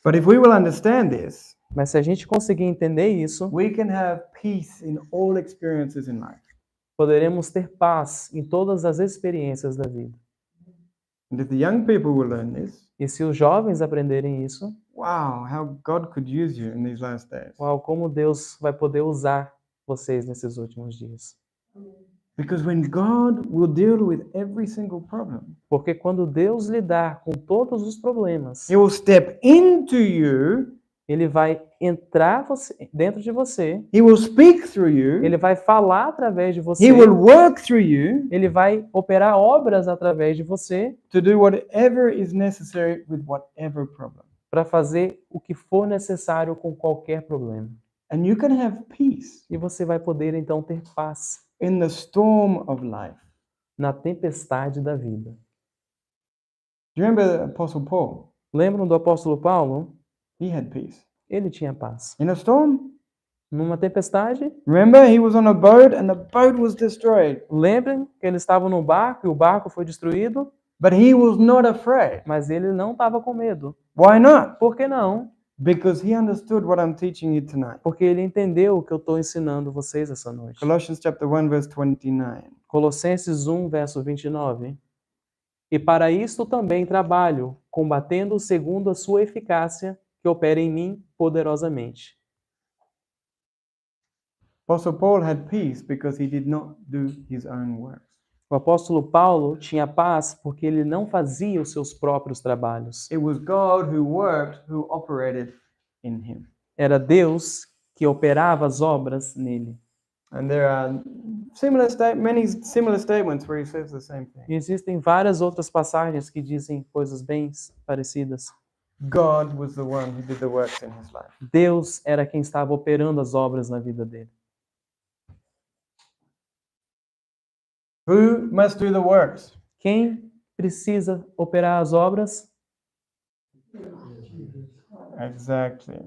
But if we will understand this, Mas se a gente conseguir entender isso, we can have peace in all experiences in life. poderemos ter paz em todas as experiências da vida. And if the young people will learn this, E se os jovens aprenderem isso, wow, how God could use you in these last days. uau, como Deus vai poder usar vocês nesses últimos dias. Because when God will deal with every single problem, Porque quando Deus lidar com todos os problemas, He will step into you, Ele vai entrar dentro de você, He will speak through you, Ele vai falar através de você, He will work through you Ele vai operar obras através de você to do whatever is necessary with whatever problem. para fazer o que for necessário com qualquer problema. And you can have peace E você vai poder então ter paz in the storm of life. na tempestade da vida. Do you remember the Apostle Paul? Lembram do apóstolo Paulo? He had peace. Ele tinha paz. In a storm, Numa tempestade, remember he was on a boat and the boat was destroyed. lembrem que ele estava no barco e o barco foi destruído, But he was not afraid. mas ele não estava com medo. Why not? Por que não? Because he understood what I'm teaching you tonight. Porque ele entendeu o que eu estou ensinando vocês essa noite. Colossians chapter 1 verse 29. Colossenses 1, verso 29. E para isto também trabalho, combatendo segundo a sua eficácia, que opera em mim poderosamente. Apostle Paul had peace because he did not do his own works. O apóstolo Paulo tinha paz porque ele não fazia os seus próprios trabalhos. It was God who worked, who operated in him. Era Deus que operava as obras nele. And there are many similar statements where he says the same thing. E existem várias outras passagens que dizem coisas bem parecidas. God was the one who did the works in his life. Deus era quem estava operando as obras na vida dele. Who must do the works? Quem precisa operar as obras? Exactly.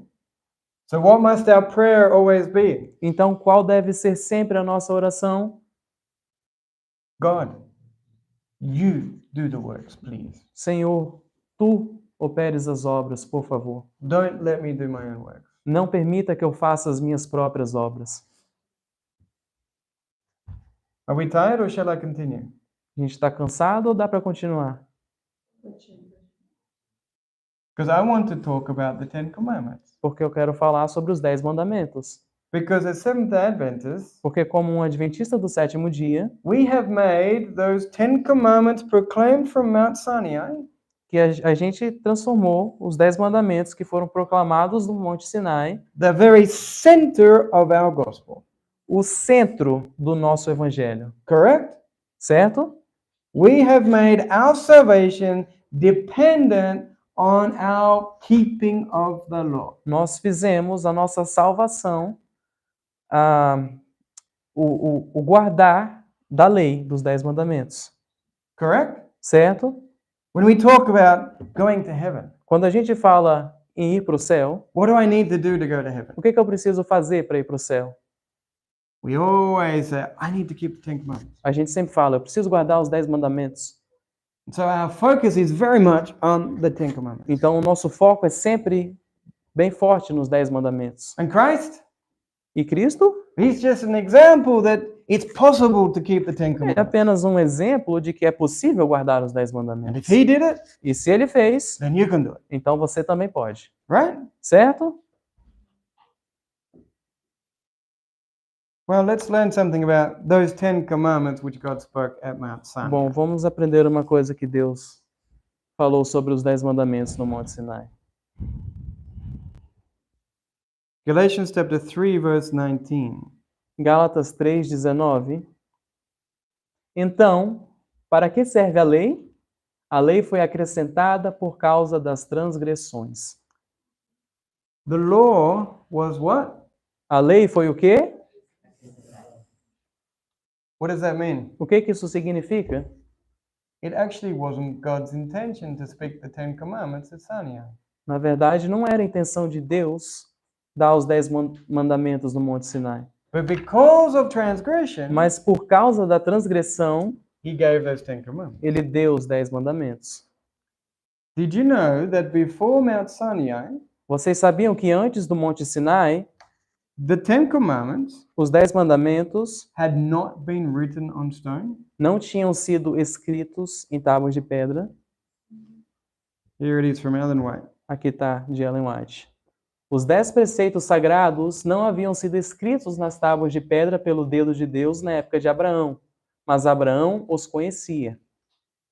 So what must our prayer always be? Então, qual deve ser sempre a nossa oração? God, you do the works, please. Senhor, tu operes as obras, por favor. Don't let me do my own works. Não permita que eu faça as minhas próprias obras. Are we tired or shall I continue? A gente está cansado ou dá para continuar? Because I want to talk about the Ten Commandments. Porque eu quero falar sobre os 10 mandamentos. Because as Seventh-day Adventists, Porque como um adventista do sétimo dia, we have made those Ten Commandments proclaimed from Mount Sinai que a gente transformou os 10 mandamentos que foram proclamados no Monte Sinai, the very center of our gospel. o centro do nosso evangelho. Correct? Certo? We have made our salvation dependent on our keeping of the law. Nós fizemos a nossa salvação, o guardar da lei, dos 10 mandamentos. Correct? Certo? When we talk about going to heaven, Quando a gente fala em ir para o céu, what do I need to do to go to heaven? o que eu preciso fazer para ir para o céu? We always say, I need to keep the Ten Commandments. A gente sempre fala, eu preciso guardar os 10 mandamentos. So our focus is very much on the Ten Commandments. Então, o nosso foco é sempre bem forte nos 10 mandamentos. And Christ, E Cristo he's just an example that it's possible to keep the Ten é Commandments. apenas um exemplo de que é possível guardar os 10 And if mandamentos. he did it, E se ele fez, then you can do it. então você também pode. Right? Certo? Well, let's learn something about those Ten Commandments which God spoke at Mount Sinai. Bom, vamos aprender uma coisa que Deus falou sobre os 10 mandamentos no Monte Sinai. Galatians chapter 3, verse 19. Gálatas 3:19. Então, para que serve a lei? A lei foi acrescentada por causa das transgressões. The law was what? A lei foi o quê? What does that mean? O que isso significa? It actually wasn't God's intention to speak the Ten Commandments at Sinai. Na verdade, não era a intenção de Deus dar os 10 mandamentos no Monte Sinai. But because of transgression, Mas por causa da transgressão, he gave those Ten Commandments. ele deu os 10 mandamentos. Did you know that before Mount Sinai, Vocês sabiam que antes do Monte Sinai, the Ten Commandments os 10 mandamentos had not been written on stone? não tinham sido escritos em tábuas de pedra? Here it is from Ellen White. Aqui está, de Ellen White. Os 10 preceitos sagrados não haviam sido escritos nas tábuas de pedra pelo dedo de Deus na época de Abraão, mas Abraão os conhecia.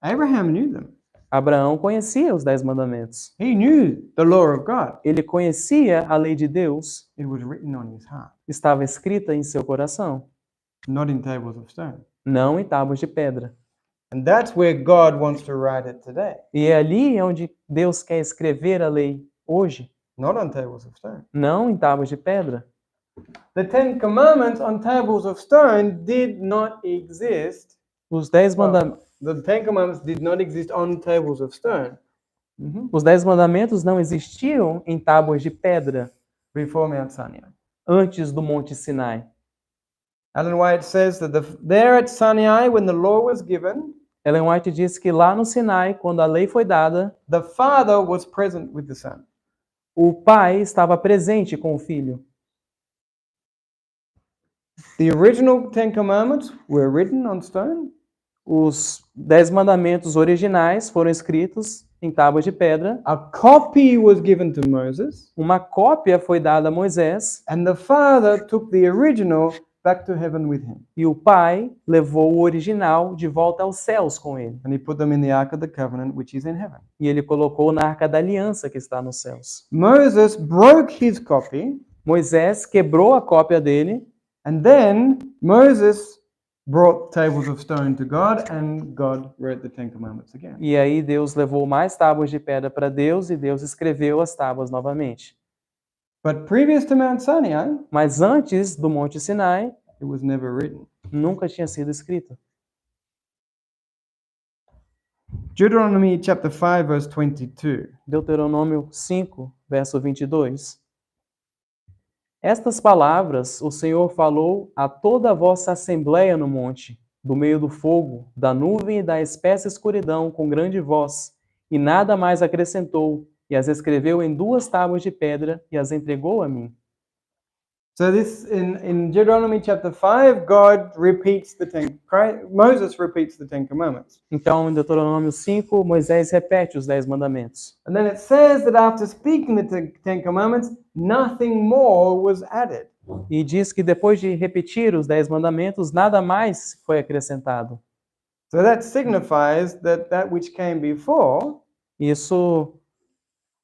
Abraham knew them. Abraão conhecia os 10 mandamentos. He knew the law of God. Ele conhecia a lei de Deus, It was written on his heart, estava escrita em seu coração, not in tables of stone. não em tábuas de pedra. And that's where God wants to write it today, E é ali onde Deus quer escrever a lei hoje, not on tables of stone. não em tábuas de pedra. The Ten Commandments on tables of stone did not exist. Os 10 Well, the Ten Commandments did not exist on tables of stone Os 10 mandamentos não existiam em tábuas de pedra before Mount Sinai. antes do Monte Sinai. Ellen White says that there at Sinai, when the law was given, Ellen White diz que lá no Sinai, quando a lei foi dada, the Father was present with the Son. o Pai estava presente com o Filho. The original Ten Commandments were written on stone, Os 10 mandamentos originais foram escritos em tábuas de pedra. A copy was given to Moses, Uma cópia foi dada a Moisés and the Father took the original back to heaven with him. e o Pai levou o original de volta aos céus com ele. And he put them in the Ark of the Covenant, which is in heaven. E ele colocou na Arca da Aliança que está nos céus. Moses broke his copy, Moisés quebrou a cópia dele and then Moses brought tables of stone to God, and God wrote the Ten Commandments again. e aí Deus levou mais tábuas de pedra para Deus e Deus escreveu as tábuas novamente. But previous to Mount Sinai, Mas antes do Monte Sinai, it was never written. nunca tinha sido escrito. Deuteronomy chapter 5, verse 22. Deuteronômio 5, verso 22. Estas palavras o Senhor falou a toda a vossa assembleia no monte, do meio do fogo, da nuvem e da espessa escuridão, com grande voz, e nada mais acrescentou, e as escreveu em 2 tábuas de pedra e as entregou a mim. So this in Deuteronomy chapter 5, Moses repeats the Ten Commandments. Então, em Deuteronômio 5, Moisés repete os 10 mandamentos. And then it says that after speaking the Ten Commandments, nothing more was added. E diz que depois de repetir os 10 mandamentos, nada mais foi acrescentado. So that signifies that which came before, Isso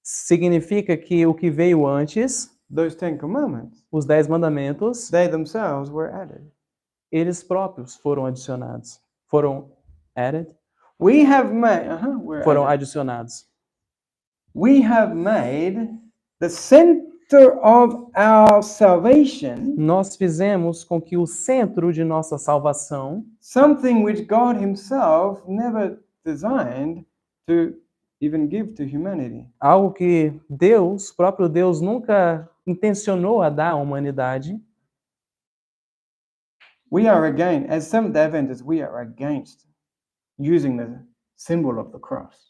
significa que o que veio antes, those Ten Commandments, os 10 mandamentos, they themselves were added. eles próprios foram adicionados. Foram added? We have made, Foram adicionados. we have made the center of our salvation Nós fizemos com que o centro de nossa salvação, something which God Himself never designed to even give to humanity. algo que Deus, próprio Deus, nunca intencionou a dar à humanidade. We are again, as Seventh-day Adventists, we are against using the symbol of the cross.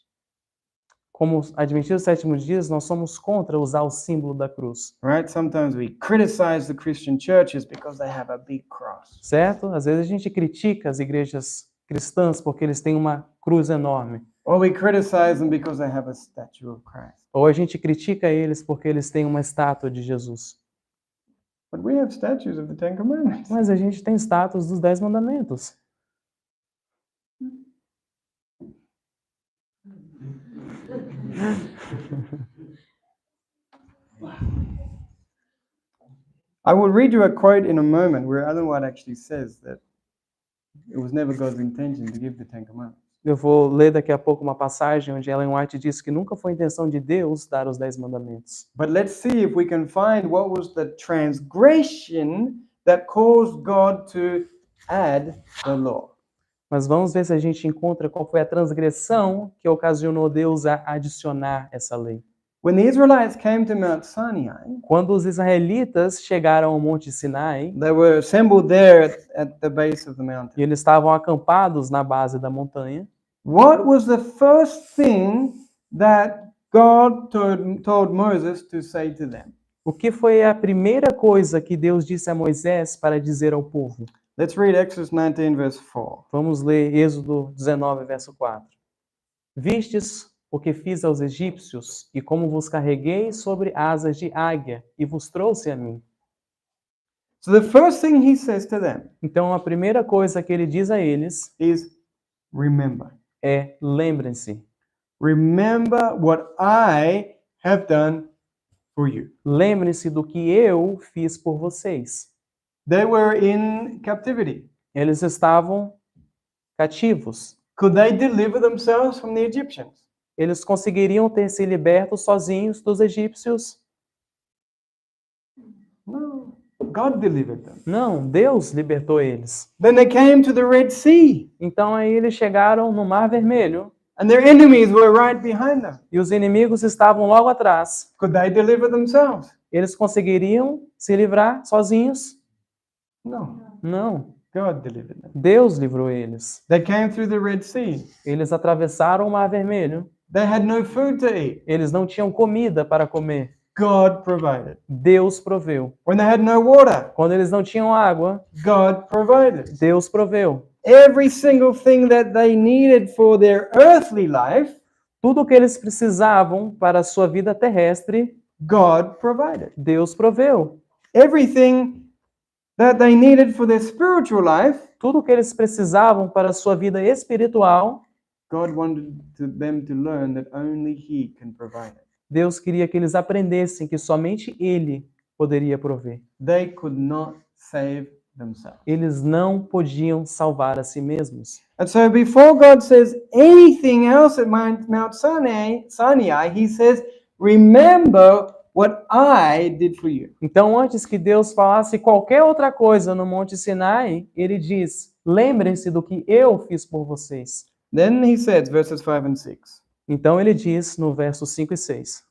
Como adventistas dos sétimos dias, nós somos contra usar o símbolo da cruz, Right? Sometimes we criticize the Christian churches because they have a big cross. certo? Às vezes a gente critica as igrejas cristãs porque eles têm uma cruz enorme. Or we criticize them because they have a statue of Christ. Ou a gente critica eles porque eles têm uma estátua de Jesus. But we have statues of the Ten Commandments. Mas a gente tem estátuas dos 10 mandamentos. I will read you a quote in a moment where Ellen White actually says that it was never God's intention to give the Ten Commandments. Eu vou ler daqui a pouco uma passagem onde Ellen White diz que nunca foi intenção de Deus dar os 10 mandamentos. But let's see if we can find what was the transgression that caused God to add the law. Mas vamos ver se a gente encontra qual foi a transgressão que ocasionou Deus a adicionar essa lei. When the Israelites came to Mount Sinai, Quando os israelitas chegaram ao Monte Sinai, they were assembled there at the base of the mountain. e eles estavam acampados na base da montanha, What was the first thing that God told Moses to say to them? o que foi a primeira coisa que Deus disse a Moisés para dizer ao povo? Let's read Exodus 19, verse 4. Vamos ler Êxodo 19, verso 4. Vistes o que fiz aos egípcios, e como vos carreguei sobre asas de águia, e vos trouxe a mim. So the first thing he says to them Então, a primeira coisa que ele diz a eles is remember. é: lembrem-se. Remember what I have done for you. Lembrem-se do que eu fiz por vocês. They were in captivity. Eles estavam cativos. Could they deliver themselves from the Egyptians? Eles conseguiriam ter se liberto sozinhos dos egípcios? No. God delivered them. Não, Deus libertou eles. Then they came to the Red Sea, Então aí eles chegaram no Mar Vermelho and their enemies were right behind them. e os inimigos estavam logo atrás. Could they deliver themselves? Eles conseguiriam se livrar sozinhos? No. Não, God delivered them. Deus livrou eles. They came through the Red Sea. Eles atravessaram o Mar Vermelho. They had no food to eat. Eles não tinham comida para comer. God provided. Deus proveu. When they had no water, Quando eles não tinham água, God provided. Deus proveu. Every single thing that they needed for their earthly life, Tudo o que eles precisavam para a sua vida terrestre, God provided. Deus proveu. Everything that they needed for their spiritual life, Tudo o que eles precisavam para a sua vida espiritual, God wanted them to learn that only He can provide it. Deus queria que eles aprendessem que somente Ele poderia prover. They could not save themselves. Eles não podiam salvar a si mesmos. And so before God says anything else at Mount Sinai, He says, remember what I did for you. Então, antes que Deus falasse qualquer outra coisa no Monte Sinai, Ele diz: lembrem-se do que eu fiz por vocês. Then He says, verses 5 and 6. Então ele diz no verso 5 e 6: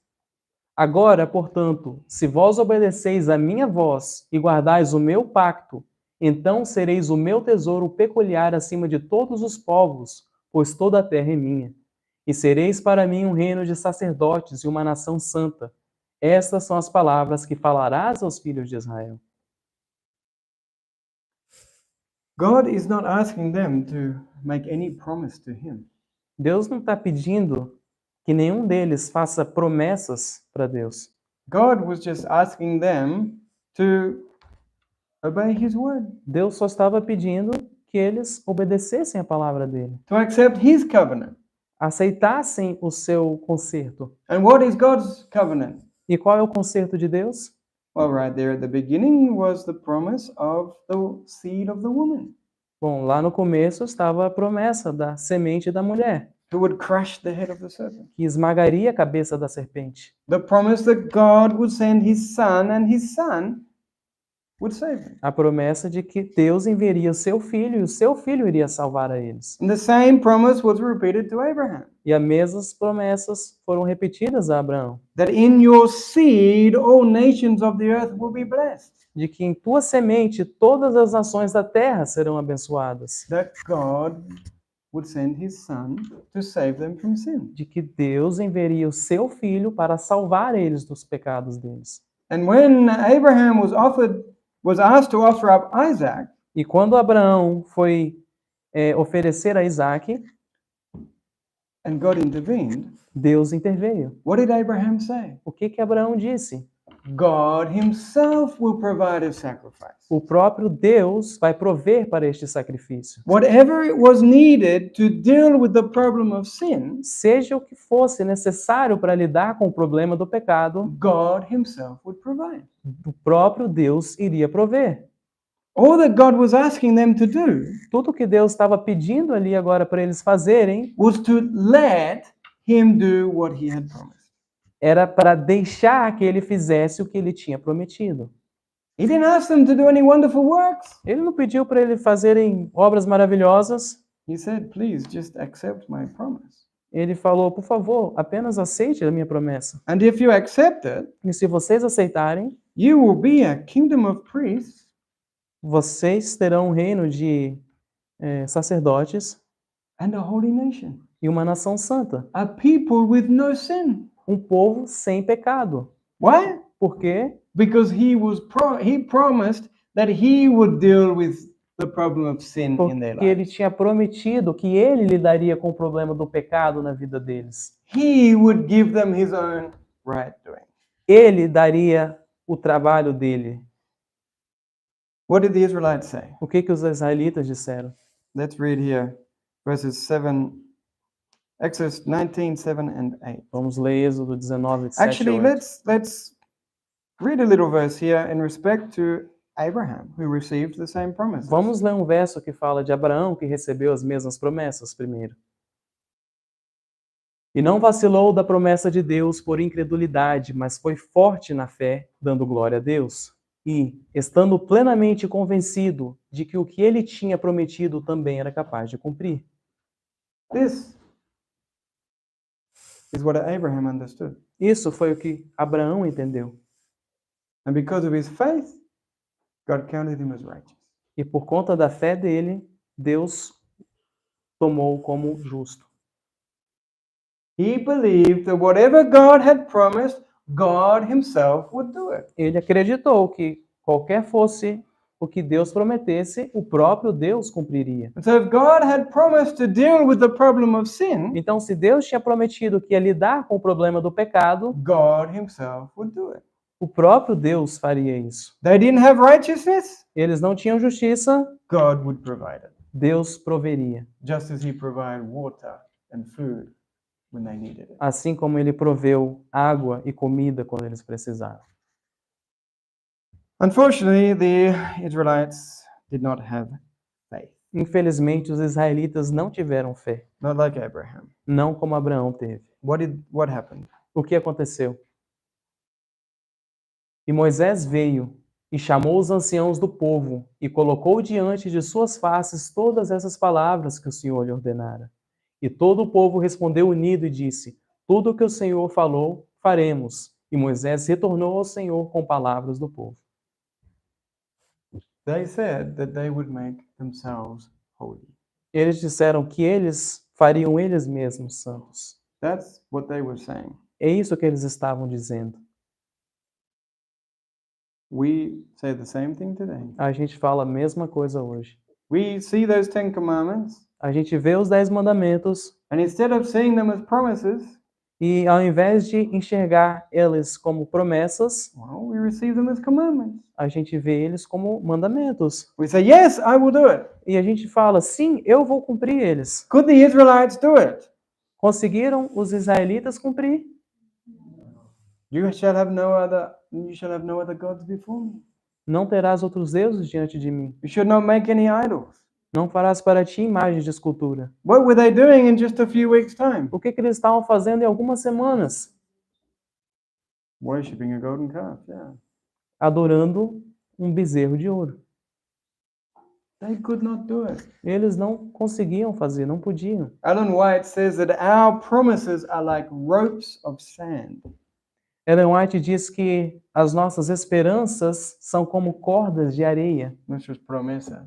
Agora, portanto, se vós obedeceis a minha voz e guardais o meu pacto, então sereis o meu tesouro peculiar acima de todos os povos, pois toda a terra é minha. E sereis para mim um reino de sacerdotes e uma nação santa. Estas são as palavras que falarás aos filhos de Israel. God is not asking them to make any promise to Him. Deus não está pedindo que nenhum deles faça promessas para Deus. God was just asking them to obey His word, Deus só estava pedindo que eles obedecessem a palavra dele, to accept His covenant. aceitassem o seu conserto. And what is God's covenant? E qual é o conserto de Deus? Well, right there at the beginning was the promise of the seed of the woman Bom, lá no começo estava a promessa da semente da mulher, who would crush the head of the serpent. que esmagaria a cabeça da serpente. The promise that God would send His Son and His Son would save them. A promessa de que Deus enviaria o seu filho e o seu filho iria salvar a eles. And the same promise was repeated to Abraham, E as mesmas promessas foram repetidas a Abraão, that in your seed all nations of the earth will be blessed, de que em tua semente todas as nações da terra serão abençoadas, that God would send His Son to save them from sin. de que Deus enviaria o seu filho para salvar eles dos pecados deles. And when Abraham was asked to offer up Isaac, E quando Abraão foi oferecer a Isaac, and God intervened, Deus interveio. what did Abraham say? O que Abraão disse? God Himself will provide a sacrifice. O próprio Deus vai prover para este sacrifício. Whatever it was needed to deal with the problem of sin, Seja o que fosse necessário para lidar com o problema do pecado, God Himself would provide. o próprio Deus iria prover. All that God was asking them to do Tudo que Deus estava pedindo ali agora para eles fazerem was to let Him do what He had promised. era para deixar que ele fizesse o que ele tinha prometido. He didn't ask them to do any wonderful works. Ele não pediu para eles fazerem obras maravilhosas. He said, please just accept my promise. Ele falou, por favor, apenas aceite a minha promessa. And if you accept it, E se vocês aceitarem, you will be a kingdom of priests vocês terão um reino de sacerdotes and a holy nation, e uma nação santa. a people with no sin. Um povo sem pecado. Why? Por quê? Because he promised that He would deal with the problem of sin in their Porque ele lives. tinha prometido que ele lidaria com o problema do pecado na vida deles. He would give them His own right doing. Ele daria o trabalho dele. What did the Israelites say? O que os israelitas disseram? Let's read here verses 7, Exodus 19, 7 and 8. Vamos ler Êxodo 19, 7 Actually, e 8. let's read a little verse here in respect to Abraham, who received the same promises. Vamos ler um verso que fala de Abraão, que recebeu as mesmas promessas primeiro. E não vacilou da promessa de Deus por incredulidade, mas foi forte na fé, dando glória a Deus. E, estando plenamente convencido de que o que ele tinha prometido também era capaz de cumprir. This is what Abraham understood. Isso foi o que Abraão entendeu. And because of his faith, God counted him as righteous. E por conta da fé dele, Deus tomou como justo. He believed that whatever God had promised, God Himself would do it. Ele acreditou que qualquer fosse O que Deus prometesse, o próprio Deus cumpriria. And so if God had promised to deal with the problem of sin, Então, se Deus tinha prometido que ia lidar com o problema do pecado, God himself would do it. o próprio Deus faria isso. They didn't have righteousness, Eles não tinham justiça, God would provide it. Deus proveria. Just as he provided water and food when they needed it. Assim como ele proveu água e comida quando eles precisaram. Unfortunately, the Israelites did not have faith, Infelizmente, os israelitas não tiveram fé, not like Abraham. não como Abraão teve. What happened? O que aconteceu? E Moisés veio e chamou os anciãos do povo e colocou diante de suas faces todas essas palavras que o Senhor lhe ordenara. E todo o povo respondeu unido e disse: tudo o que o Senhor falou, faremos. E Moisés retornou ao Senhor com palavras do povo. They said that they would make themselves holy. Eles disseram que eles fariam eles mesmos santos. That's what they were saying. É isso que eles estavam dizendo. We say the same thing today. A gente fala a mesma coisa hoje. We see those 10 commandments, A gente vê os 10 mandamentos and instead of seeing them as promises, e ao invés de enxergar eles como promessas, well, we receive them as commandments. a gente vê eles como mandamentos. We say, yes, I will do it. E a gente fala, sim, eu vou cumprir eles. Could the Israelites do it? Conseguiram os israelitas cumprir? You shall have no other gods before me. Não terás outros deuses diante de mim. You should not make any idols. Não farás para ti imagens de escultura. What were they doing in just a few weeks' time? O que eles estavam fazendo em algumas semanas? Worshipping a golden calf, yeah. Adorando um bezerro de ouro. They could not do it. Eles não conseguiam fazer, não podiam. Ellen White says that our promises are like ropes of sand. Ellen White diz que as nossas esperanças são como cordas de areia. Nuestras promesas.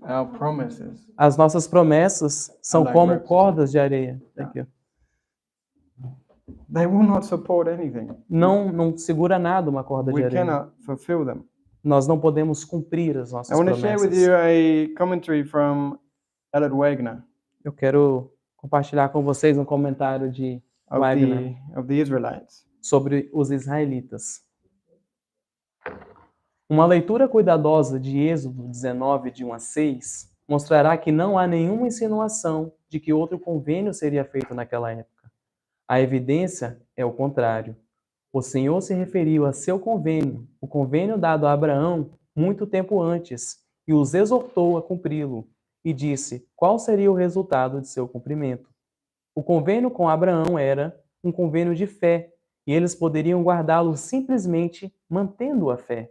Our promises. As nossas promessas são like como ropes. cordas de areia. Aqui, ó. They will not support anything. Não segura nada uma corda de We areia. cannot fulfill them. Nós não podemos cumprir as I nossas want to share with you promessas. a commentary from Elliot Wagner Eu quero compartilhar com vocês um comentário de Wagner of the Israelites. sobre os israelitas. Uma leitura cuidadosa de Êxodo 19, de 1 a 6, mostrará que não há nenhuma insinuação de que outro convênio seria feito naquela época. A evidência é o contrário. O Senhor se referiu a seu convênio, o convênio dado a Abraão, muito tempo antes, e os exortou a cumpri-lo, e disse qual seria o resultado de seu cumprimento. O convênio com Abraão era um convênio de fé, e eles poderiam guardá-lo simplesmente mantendo a fé.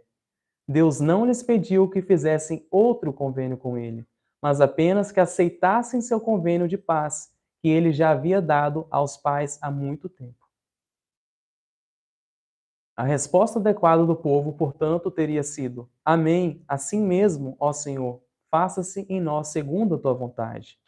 Deus não lhes pediu que fizessem outro convênio com ele, mas apenas que aceitassem seu convênio de paz, que ele já havia dado aos pais há muito tempo. A resposta adequada do povo, portanto, teria sido: Amém, assim mesmo, ó Senhor, faça-se em nós segundo a tua vontade.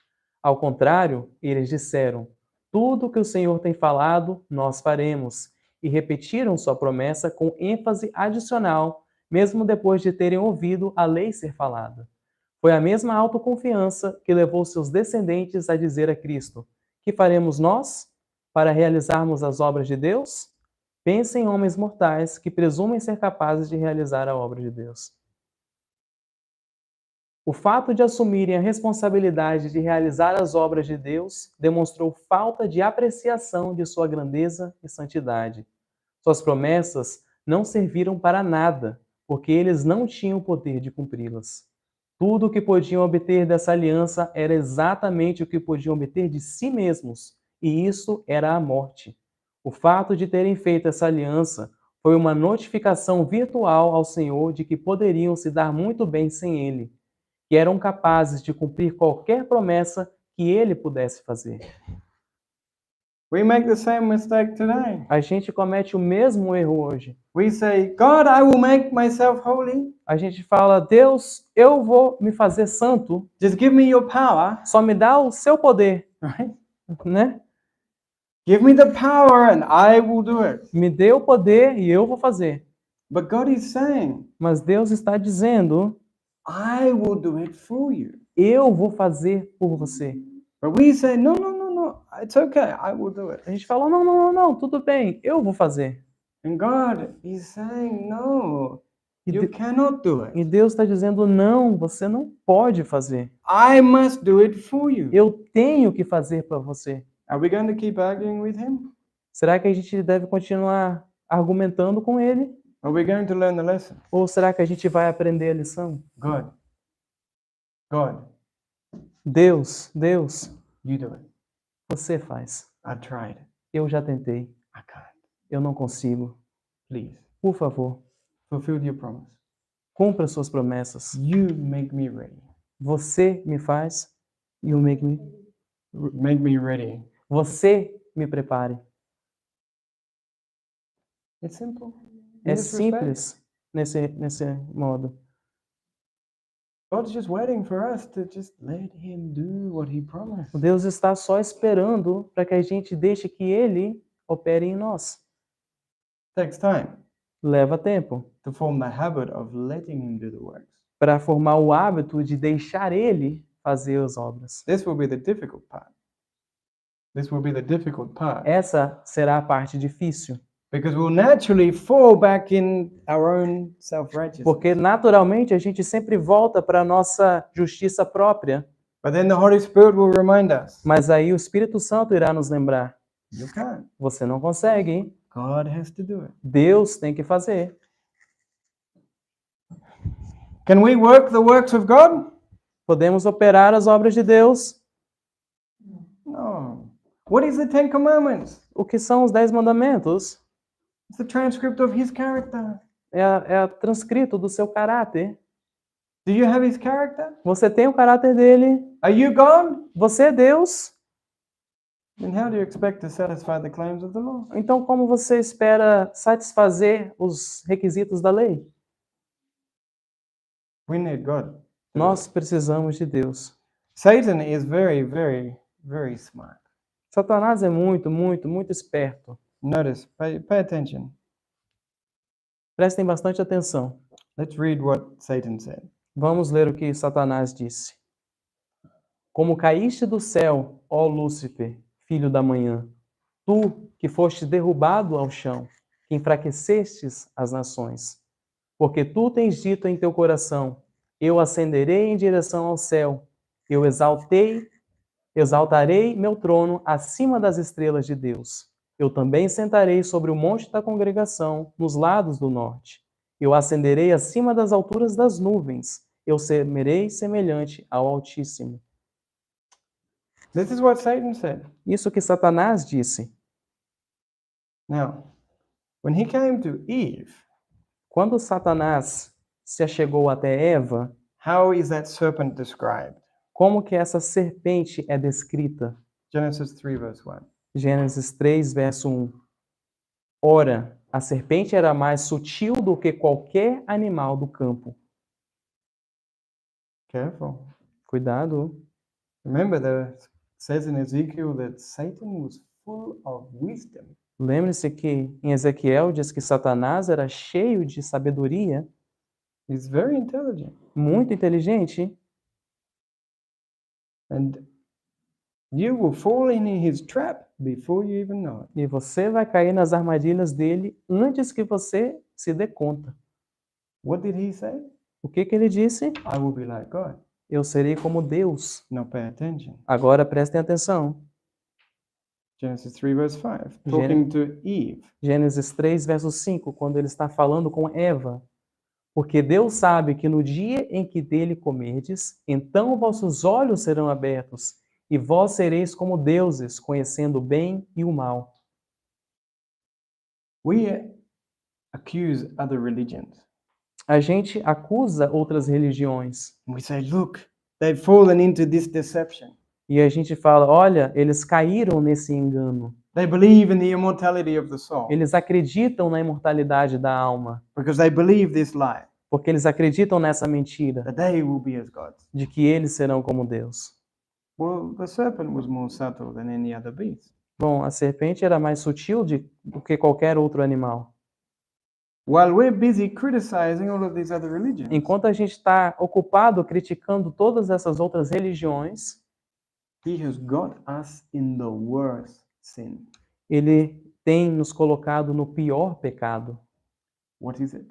Ao contrário, eles disseram: tudo o que o Senhor tem falado, nós faremos, e repetiram sua promessa com ênfase adicional, mesmo depois de terem ouvido a lei ser falada. Foi a mesma autoconfiança que levou seus descendentes a dizer a Cristo: que faremos nós para realizarmos as obras de Deus? Pensem em homens mortais que presumem ser capazes de realizar a obra de Deus. O fato de assumirem a responsabilidade de realizar as obras de Deus demonstrou falta de apreciação de sua grandeza e santidade. Suas promessas não serviram para nada, porque eles não tinham o poder de cumpri-las. Tudo o que podiam obter dessa aliança era exatamente o que podiam obter de si mesmos, e isso era a morte. O fato de terem feito essa aliança foi uma notificação virtual ao Senhor de que poderiam se dar muito bem sem Ele, que eram capazes de cumprir qualquer promessa que Ele pudesse fazer. We make the same mistake today. A gente comete o mesmo erro hoje. We say, God, I will make myself holy. A gente fala: Deus, eu vou me fazer santo, Just give me your power, só me dá o seu poder, right? né? Give me the power and I will do it. Me dê o poder e eu vou fazer. But God is saying, Mas Deus está dizendo, I will do it for you. eu vou fazer por você. But we say, no, no, no, no, it's okay, I will do it. A gente fala, não, não, não, não, tudo bem, eu vou fazer. And God is saying, no, E, you de- cannot do e it. Deus está dizendo, não, você não pode fazer. I must do it for you. Eu tenho que fazer para você. Are we going to keep arguing with him? Será que a gente deve continuar argumentando com ele? Are we going to learn the lesson? Ou será que a gente vai aprender a lição? God, God, Deus, you do it. você faz. I tried. Eu já tentei. I can't. Eu não consigo. Please, Por favor, fulfill your promise. cumpra suas promessas. You make me ready. Você me faz. You make me. Make me ready. Você me prepare. It's simple. É In this respect, simples nesse modo. God's just waiting for us to just let him do what he promised. Deus está só esperando para que a gente deixe que Ele opere em nós. Takes time Leva tempo to form the habit of letting him do the works. para formar o hábito de deixar Ele fazer as obras. This will be the difficult part. This will be the difficult part. Essa será a parte difícil, Because we'll naturally fall back in our own self-righteousness. porque naturalmente a gente sempre volta para a nossa justiça própria, But then the Holy Spirit will remind us, mas aí o Espírito Santo irá nos lembrar: you can't. você não consegue, hein? God has to do it. Deus tem que fazer. Can we work the works of God? Podemos operar as obras de Deus. No. What is the Ten Commandments? O que são os 10 mandamentos? It's the transcript of his character. É transcrito do seu caráter. Do you have his character? Você tem o caráter dele. Are you God? Você é Deus. Then how do you expect to satisfy the claims of the law? Então, como você espera satisfazer os requisitos da lei? We need God. Nós precisamos de Deus. Satan is very, very, very smart. Satanás é muito, muito, muito esperto. Notice, pay attention. Prestem bastante atenção. Let's read what Satan said. Vamos ler o que Satanás disse. Como caíste do céu, ó Lúcifer, filho da manhã, tu que foste derrubado ao chão, que enfraquecestes as nações. Porque tu tens dito em teu coração, eu ascenderei em direção ao céu, eu exaltarei meu trono acima das estrelas de Deus. Eu também sentarei sobre o monte da congregação, nos lados do norte. Eu ascenderei acima das alturas das nuvens. Eu serei semelhante ao Altíssimo. This is what Satan said. Isso que Satanás disse. Now, when he came to Eve, Quando Satanás se achegou até Eva, how is that serpent described? como que essa serpente é descrita? Genesis 3, verse 1. Gênesis 3, verso 1. Ora, a serpente era mais sutil do que qualquer animal do campo. Careful. Cuidado. Remember that it says in Ezekiel that Satan was full of wisdom. Lembre-se que em Ezequiel diz que Satanás era cheio de sabedoria, He's very intelligent. muito inteligente, And you will fall in his trap before you even know it. e você vai cair nas armadilhas dele antes que você se dê conta. What did he say? O que ele disse? I will be like God. Eu serei como Deus. Now pay attention. Agora prestem atenção. Genesis 3, verse 5. Talking to Eve. Gênesis 3, verso 5, quando ele está falando com Eva. Porque Deus sabe que no dia em que dele comerdes, então vossos olhos serão abertos, e vós sereis como deuses, conhecendo o bem e o mal. We accuse other religions. A gente acusa outras religiões. We say, look, they've fallen into this deception. E a gente fala, olha, eles caíram nesse engano. They believe in the immortality of the soul Eles acreditam na imortalidade da alma. because they believe this lie, Porque eles acreditam nessa mentira that they will be as gods. de que eles serão como Deus. Well, the serpent was more subtle than any other beast. Bom, a serpente era mais sutil do que qualquer outro animal. while we're busy criticizing all of these other religions. Enquanto a gente está ocupado criticando todas essas outras religiões, He has got us in the worst sin. ele tem nos colocado no pior pecado. What is it?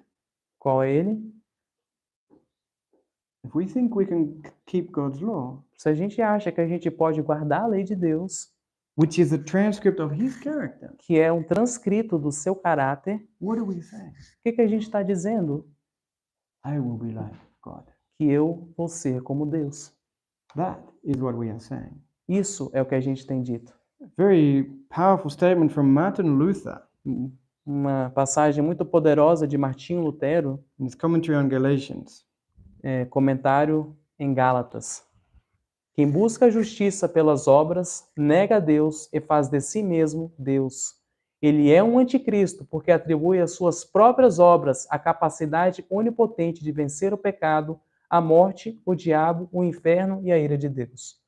Qual é ele? If we think we can keep God's law, Se a gente acha que a gente pode guardar a lei de Deus, which is a transcript of his character, que é um transcrito do seu caráter, what do we say? o que a gente está dizendo? I will be like God. Que eu vou ser como Deus. That is what we are saying. Isso é o que a gente tem dito. Very powerful statement from Martin Luther Uma passagem muito poderosa de Martinho Lutero, in his commentary on Galatians. comentário em Gálatas. Quem busca a justiça pelas obras, nega a Deus e faz de si mesmo Deus. Ele é um anticristo, porque atribui às suas próprias obras a capacidade onipotente de vencer o pecado, a morte, o diabo, o inferno e a ira de Deus.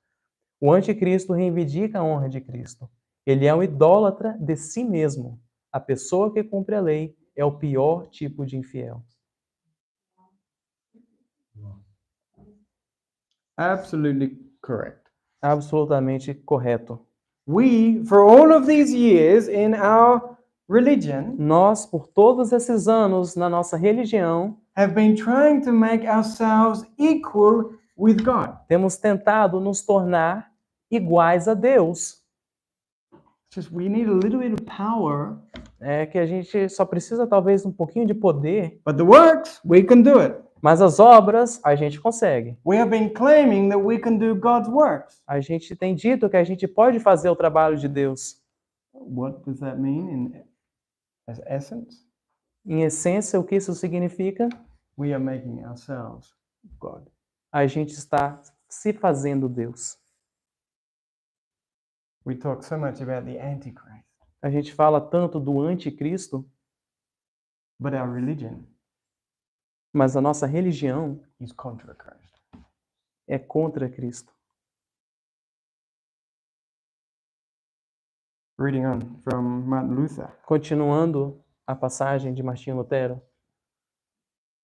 O anticristo reivindica a honra de Cristo. Ele é um idólatra de si mesmo. A pessoa que cumpre a lei é o pior tipo de infiel. Absolutely correct. Absolutamente correto. We, for all of these years in our religion, Nós, por todos esses anos na nossa religião, have been trying to make ourselves equal with God. temos tentado nos tornar iguais a Deus. Just we need a little bit of power, É que a gente só precisa talvez um pouquinho de poder, but the works, we can do it. mas as obras a gente consegue. We have been claiming that we can do God's works. A gente tem dito que a gente pode fazer o trabalho de Deus. What does that mean in as essence? Em essência, o que isso significa? We are making ourselves God. A gente está se fazendo Deus. We talk so much about the Antichrist, A gente fala tanto do anticristo, but our religion mas a nossa religião is contra Christ. é contra Cristo. Reading on from Martin Luther. Continuando a passagem de Martinho Lutero.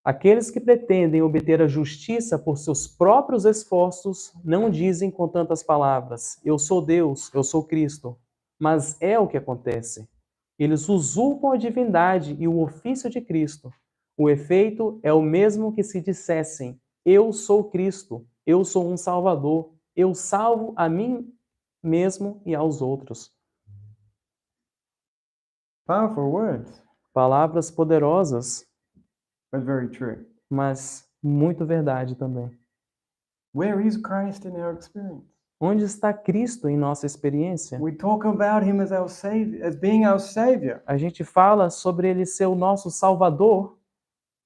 Aqueles que pretendem obter a justiça por seus próprios esforços não dizem com tantas palavras: eu sou Deus, eu sou Cristo. Mas é o que acontece. Eles usurpam a divindade e o ofício de Cristo. O efeito é o mesmo que se dissessem: eu sou Cristo, eu sou um Salvador, eu salvo a mim mesmo e aos outros. Powerful words, Palavras poderosas, but very true. mas muito verdade também. Where is Christ in our experience? Onde está Cristo em nossa experiência? We talk about him as our savior, as being our savior, A gente fala sobre ele ser o nosso Salvador,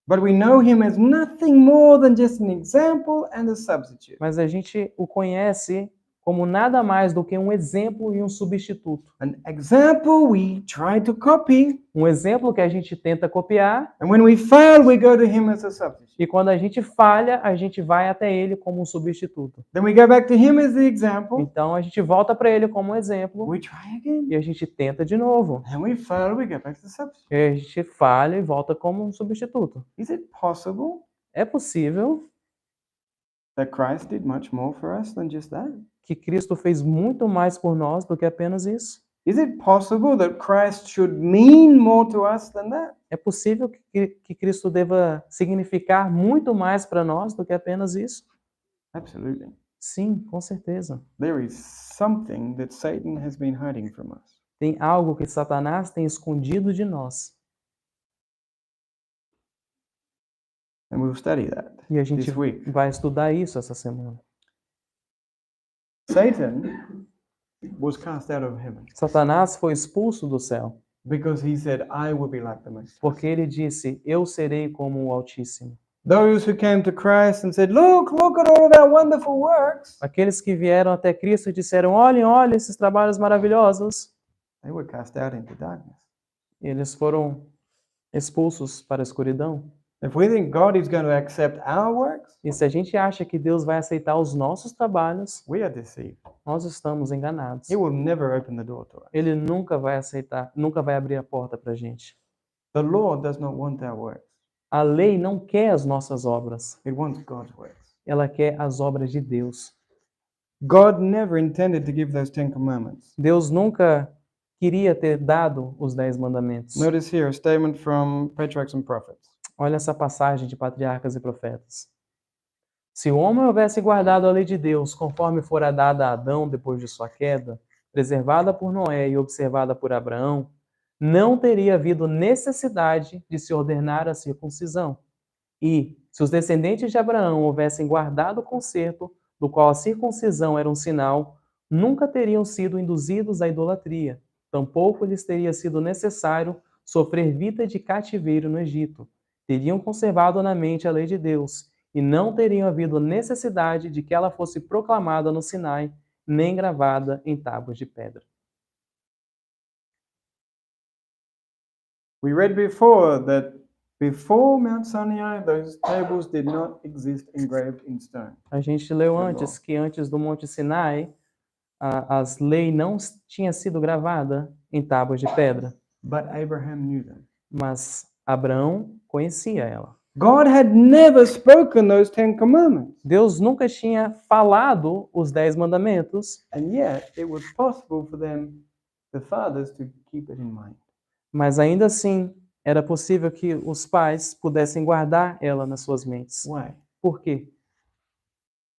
but we know him as nothing more than just an example and a substitute. mas a gente o conhece como nada mais do que um exemplo e um substituto. An example we try to copy, Um exemplo que a gente tenta copiar, and when we fail, we go to him as a substitute. e quando a gente falha, a gente vai até ele como um substituto. Then we go back to him as the example, Então a gente volta para ele como um exemplo we try again, e a gente tenta de novo. and we fail, we go back to the substitute. E a gente falha e volta como um substituto. Is it possible É possível that Christ did much more for us than just that? que Cristo fez muito mais por nós do que apenas isso? Is it possible that Christ should mean more to us than that? É possível que Cristo deva significar muito mais para nós do que apenas isso? Absolutely. Sim, com certeza. There is something that Satan has been hiding from us. Tem algo que Satanás tem escondido de nós. And we'll study that E a gente this week. vai estudar isso essa semana. Satan was cast out of heaven Satanás foi expulso do céu because he said, I will be like the Most High. porque ele disse: eu serei como o Altíssimo. Those who came to Christ and said, look at all of our wonderful works, Aqueles que vieram até Cristo e disseram: olhem, olhem esses trabalhos maravilhosos. they were cast out into darkness. Eles foram expulsos para a escuridão. If we think God is going to accept our works, E se a gente acha que Deus vai aceitar os nossos trabalhos, we are deceived. nós estamos enganados. He will never open the door to us. Ele nunca vai aceitar, nunca vai abrir a porta para a gente. The law does not want our works. A lei não quer as nossas obras, It wants God's works. ela quer as obras de Deus. God never intended to give those 10 commandments. Deus nunca queria ter dado os 10 mandamentos. Notice here a statement from Patriarchs and Prophets. Olha essa passagem de Patriarcas e Profetas. Se o homem houvesse guardado a lei de Deus, conforme fora dada a Adão depois de sua queda, preservada por Noé e observada por Abraão, não teria havido necessidade de se ordenar a circuncisão. E, se os descendentes de Abraão houvessem guardado o concerto, do qual a circuncisão era um sinal, nunca teriam sido induzidos à idolatria. Tampouco lhes teria sido necessário sofrer vida de cativeiro no Egito. Teriam conservado na mente a lei de Deus, e não teriam havido necessidade de que ela fosse proclamada no Sinai, nem gravada em tábuas de pedra. We read before that before Mount Sinai, those tables did not exist engraved in stone. A gente leu antes que antes do Monte Sinai, as leis não tinha sido gravada em tábuas de pedra, But Abraham knew them. mas Abraão conhecia ela. God had never spoken those 10 commandments. Deus nunca tinha falado os 10 mandamentos, And yet, it was possible for them, the fathers, to keep it in mind. mas ainda assim era possível que os pais pudessem guardar ela nas suas mentes. Why? Por quê?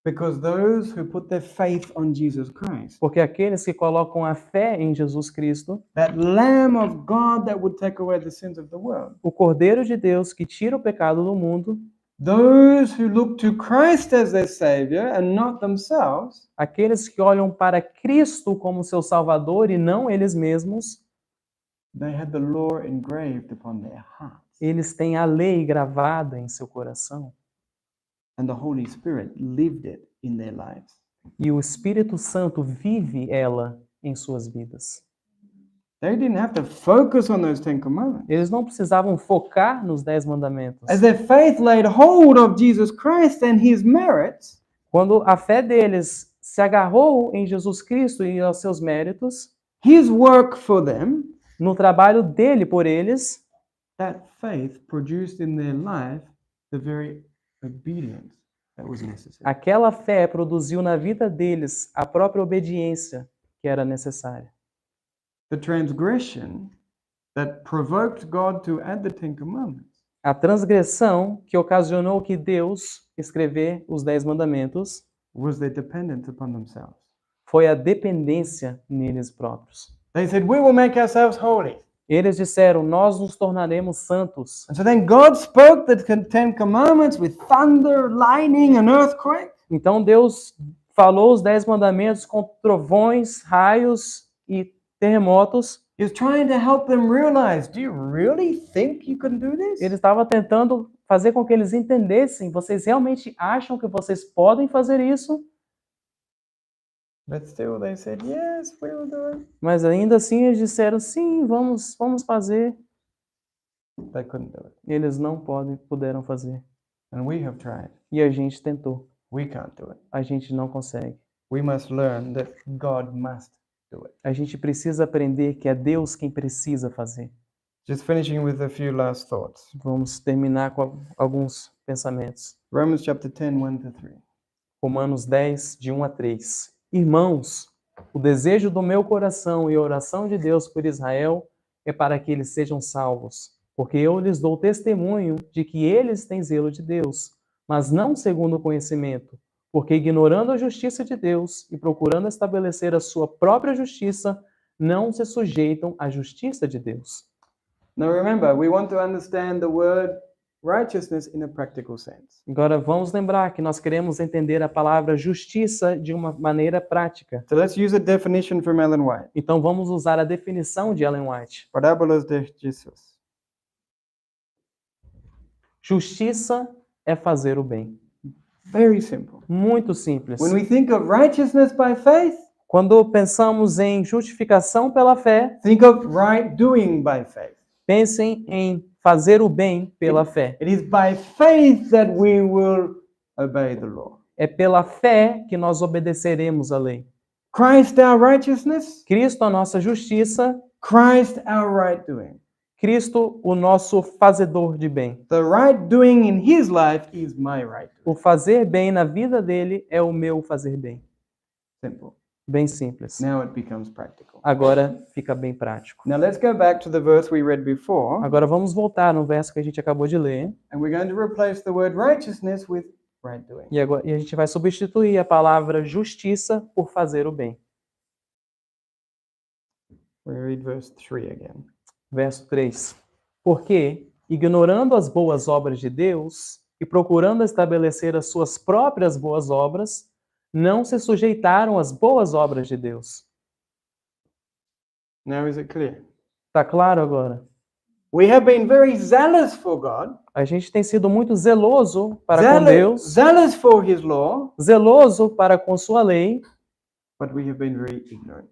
Because those who put their faith on Jesus Christ, Porque aqueles que colocam a fé em Jesus Cristo, that Lamb of God that would take away the sins of the world, o Cordeiro de Deus que tira o pecado do mundo, those who look to Christ as their Savior and not themselves, aqueles que olham para Cristo como seu Salvador e não eles mesmos, they had the law engraved upon their hearts. eles têm a lei gravada em seu coração. And the Holy Spirit lived it in their lives. E o Espírito Santo vive ela em suas vidas. They didn't have to focus on those 10 commandments. Eles não precisavam focar nos 10 mandamentos. As their faith laid hold of Jesus Christ and his merits, Quando a fé deles se agarrou em Jesus Cristo e aos seus méritos, his work for them, no trabalho dele por eles, that faith produced in their life the very obedience that was necessary. aquela fé produziu na vida deles a própria obediência que era necessária. The transgression that provoked God to add the 10 commandments A transgressão que ocasionou que Deus escrever os 10 mandamentos was their dependence upon themselves. foi a dependência neles próprios. They said, "We will make ourselves holy." Eles disseram, nós nos tornaremos santos. And so then God spoke the 10 commandments with thunder, lightning, and earthquake. Então Deus falou os 10 mandamentos com trovões, raios e terremotos. He was trying to help them realize, do you really think you can do this? Ele estava tentando fazer com que eles entendessem, vocês realmente acham que vocês podem fazer isso? But still they said, yes, we will do it. Mas ainda assim eles disseram, sim, vamos fazer. They couldn't do it. Eles não puderam fazer. And we have tried. E a gente tentou. We can't do it. A gente não consegue. We must learn that God must do it. A gente precisa aprender que é Deus quem precisa fazer. Just finishing with a few last thoughts. Vamos terminar com alguns pensamentos. Romans chapter 10, 1 to 3. Romanos 10, de 1 a 3. Irmãos, o desejo do meu coração e a oração de Deus por Israel é para que eles sejam salvos, porque eu lhes dou testemunho de que eles têm zelo de Deus, mas não segundo o conhecimento, porque ignorando a justiça de Deus e procurando estabelecer a sua própria justiça, não se sujeitam à justiça de Deus. Now remember, we want to understand the word righteousness in a practical sense. Agora vamos lembrar que nós queremos entender a palavra justiça de uma maneira prática. So let's use a definition from Ellen White. Então vamos usar a definição de Ellen White. Parábolas de Jesus. Justiça é fazer o bem. Very simple. Muito simples. When we think of righteousness by faith, Quando pensamos em justificação pela fé, think of right doing by faith. pensem em fazer o bem pela fé. It is by faith that we will obey the law. É pela fé que nós obedeceremos a lei. Christ our righteousness, Cristo a nossa justiça, Christ our right doing. Cristo, o nosso fazedor de bem. The right doing in his life is my right doing. O fazer bem na vida dele é o meu fazer bem. Simple. Bem simples. Now it becomes practical. Agora fica bem prático. Now let's go back to the verse we read before, Agora vamos voltar no verso que a gente acabou de ler. and we're going to replace the word righteousness with right doing. E a gente vai substituir a palavra justiça por fazer o bem. We read verse 3 again. Verso 3. Porque, ignorando as boas obras de Deus e procurando estabelecer as suas próprias boas obras, não se sujeitaram às boas obras de Deus. Now is it clear? Tá claro agora? We have been very zealous for God, A gente tem sido muito zeloso para com Deus, zealous for his law, zeloso para com sua lei, but we have been very ignorant.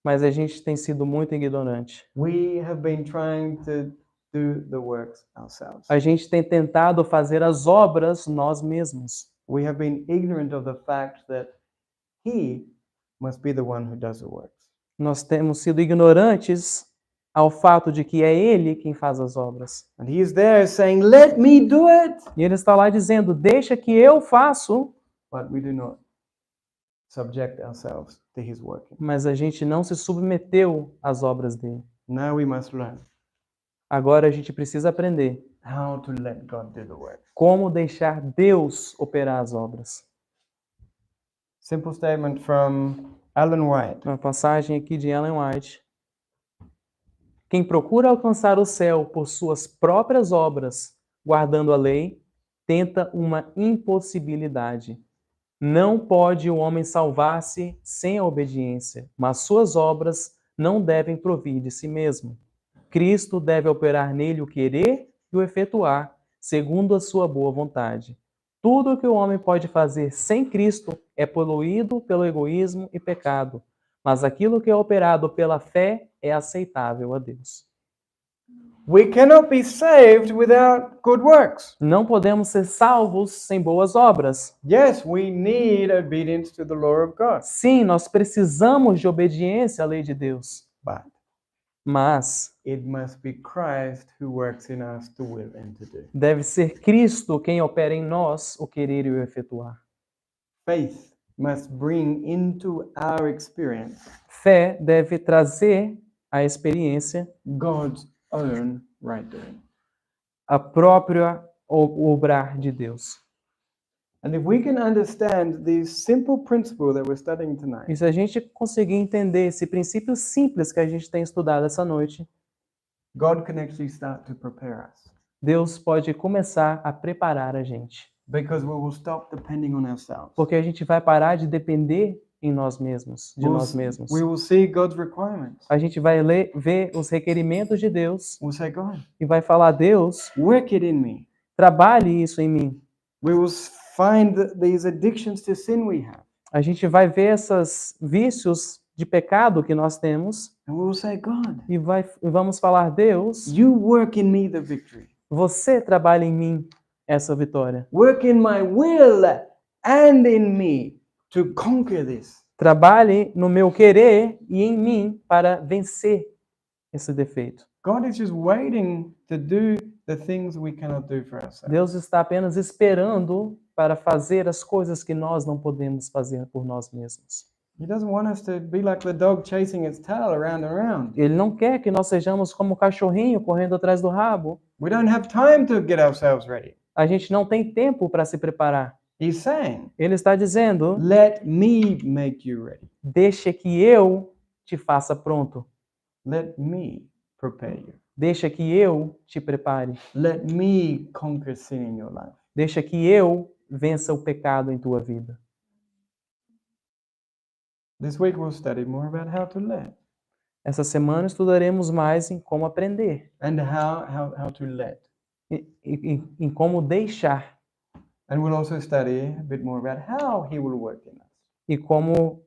mas a gente tem sido muito ignorante. We have been trying to do the works ourselves. A gente tem tentado fazer as obras nós mesmos. We have been ignorant of the fact that he must be the one who does the works. Nós temos sido ignorantes ao fato de que é Ele quem faz as obras. And he is there saying, let me do it. E Ele está lá dizendo, deixa que eu faço, But we do not subject ourselves to his working. mas a gente não se submeteu às obras dele. Now we must learn Agora a gente precisa aprender how to let God do the work. como deixar Deus operar as obras. Simple statement from Ellen White. Uma passagem aqui de Ellen White. Quem procura alcançar o céu por suas próprias obras, guardando a lei, tenta uma impossibilidade. Não pode o homem salvar-se sem a obediência, mas suas obras não devem provir de si mesmo. Cristo deve operar nele o querer e o efetuar, segundo a sua boa vontade. Tudo o que o homem pode fazer sem Cristo é poluído pelo egoísmo e pecado, mas aquilo que é operado pela fé é aceitável a Deus. We cannot be saved without good works. Não podemos ser salvos sem boas obras. Yes, we need obedience to the law of God. Sim, nós precisamos de obediência à lei de Deus, But mas it must be Christ who works in us to will and to do. deve ser Cristo quem opera em nós o querer e o efetuar. Faith must bring into our experience Fé deve trazer à experiência God's own right doing. a própria obrar de Deus. And if we can understand this simple principle that we're studying tonight, E se a gente conseguir entender esse princípio simples que a gente tem estudado essa noite, God can actually start to prepare us. Deus pode começar a preparar a gente. Because we will stop depending on ourselves. Porque a gente vai parar de depender em nós mesmos, de nós mesmos. We will see God's requirements. A gente vai ver os requerimentos de Deus We'll say, God, e vai falar, Deus, work it in me. trabalhe isso em mim. We will find these addictions to sin we have. A gente vai ver esses vícios de pecado que nós temos And we will say, God, e vamos falar, Deus, you work in me the victory. você trabalha em mim essa vitória. Work in my will and in me to conquer this. Trabalhe no meu querer e em mim para vencer esse defeito. God is just waiting to do the things we cannot do for ourselves. Deus está apenas esperando para fazer as coisas que nós não podemos fazer por nós mesmos. He doesn't want us to be like the dog chasing its tail around and around. Ele não quer que nós sejamos como o cachorrinho correndo atrás do rabo. We don't have time to get ourselves ready. A gente não tem tempo para se preparar. He's saying, Ele está dizendo, let me make you ready. deixa que eu te faça pronto. Let me prepare you. Deixa que eu te prepare. Let me conquer sin in your life. Deixa que eu vença o pecado em tua vida. This week we'll study more about how to let Essa semana estudaremos mais em como aprender, and how to let. em como deixar And we'll also study a bit more about how he will work in us.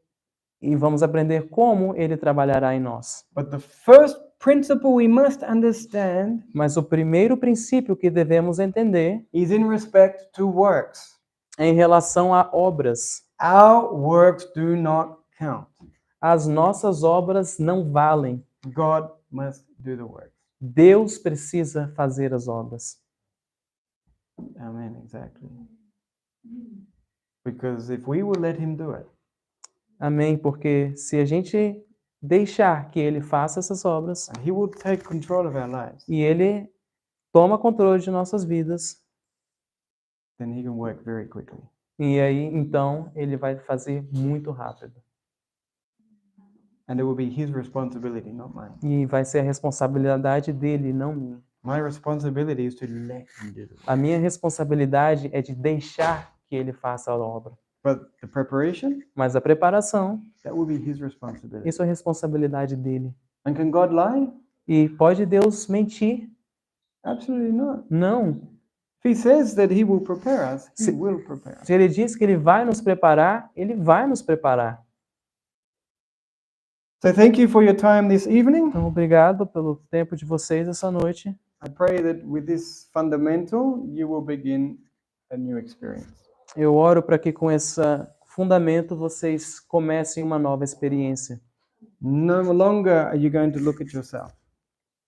e vamos aprender como ele trabalhará em nós. But the first principle we must understand Mas o primeiro princípio que devemos entender is in respect to works. é em relação a obras. Our works do not count. As nossas obras não valem. God must do the works. Deus precisa fazer as obras. Amen, exactly. Because if we will let him do it, Amém? Porque se a gente deixar que Ele faça essas obras and he will take control of our lives, e Ele toma controle de nossas vidas, then he can work very quickly. e aí então Ele vai fazer muito rápido. And it will be his responsibility, not mine. E vai ser a responsabilidade dele, não minha. My responsibility is to let him do it. A minha responsabilidade é de deixar que Ele faça a obra. But the preparation, Mas a preparação, that will be his responsibility. isso é responsabilidade dele. And can God lie? E pode Deus mentir? Absolutely not. Não. If he says that he will prepare us, he Se- will prepare us. Se Ele diz que Ele vai nos preparar, Ele vai nos preparar. So thank you for your time this evening. Então, obrigado pelo tempo de vocês essa noite. I pray that with this fundamental, you will begin a new experience. Eu oro para que com esse fundamento vocês comecem uma nova experiência. No longer are you going to look at yourself.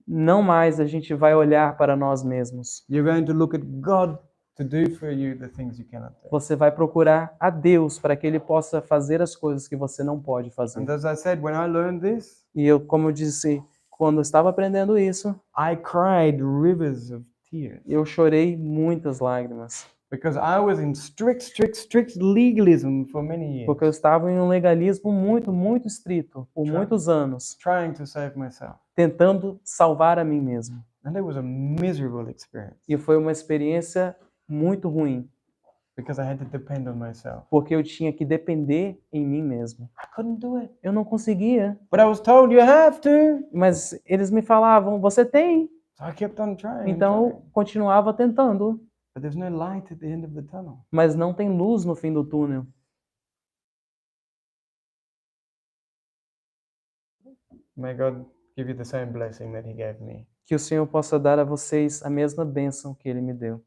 Não mais a gente vai olhar para nós mesmos. You're going to look at God to do for you the things you cannot do. Você vai procurar a Deus para que Ele possa fazer as coisas que você não pode fazer. And as I said, when I learned this, E eu, como eu disse, quando eu estava aprendendo isso, I cried rivers of tears eu chorei muitas lágrimas. because I was in strict legalism for many years, Porque eu estava em um legalismo muito estrito, por muitos anos, trying to save myself. tentando salvar a mim mesmo. And it was a miserable experience E foi uma experiência muito ruim, because I had to depend on myself. porque eu tinha que depender em mim mesmo. I couldn't do it. Eu não conseguia, But I was told you have to. mas eles me falavam, você tem. So I kept on trying. Então eu continuava tentando, But there's no light at the end of the tunnel. mas não tem luz no fim do túnel. May God give you the same blessing that he gave me. Que o Senhor possa dar a vocês a mesma bênção que Ele me deu.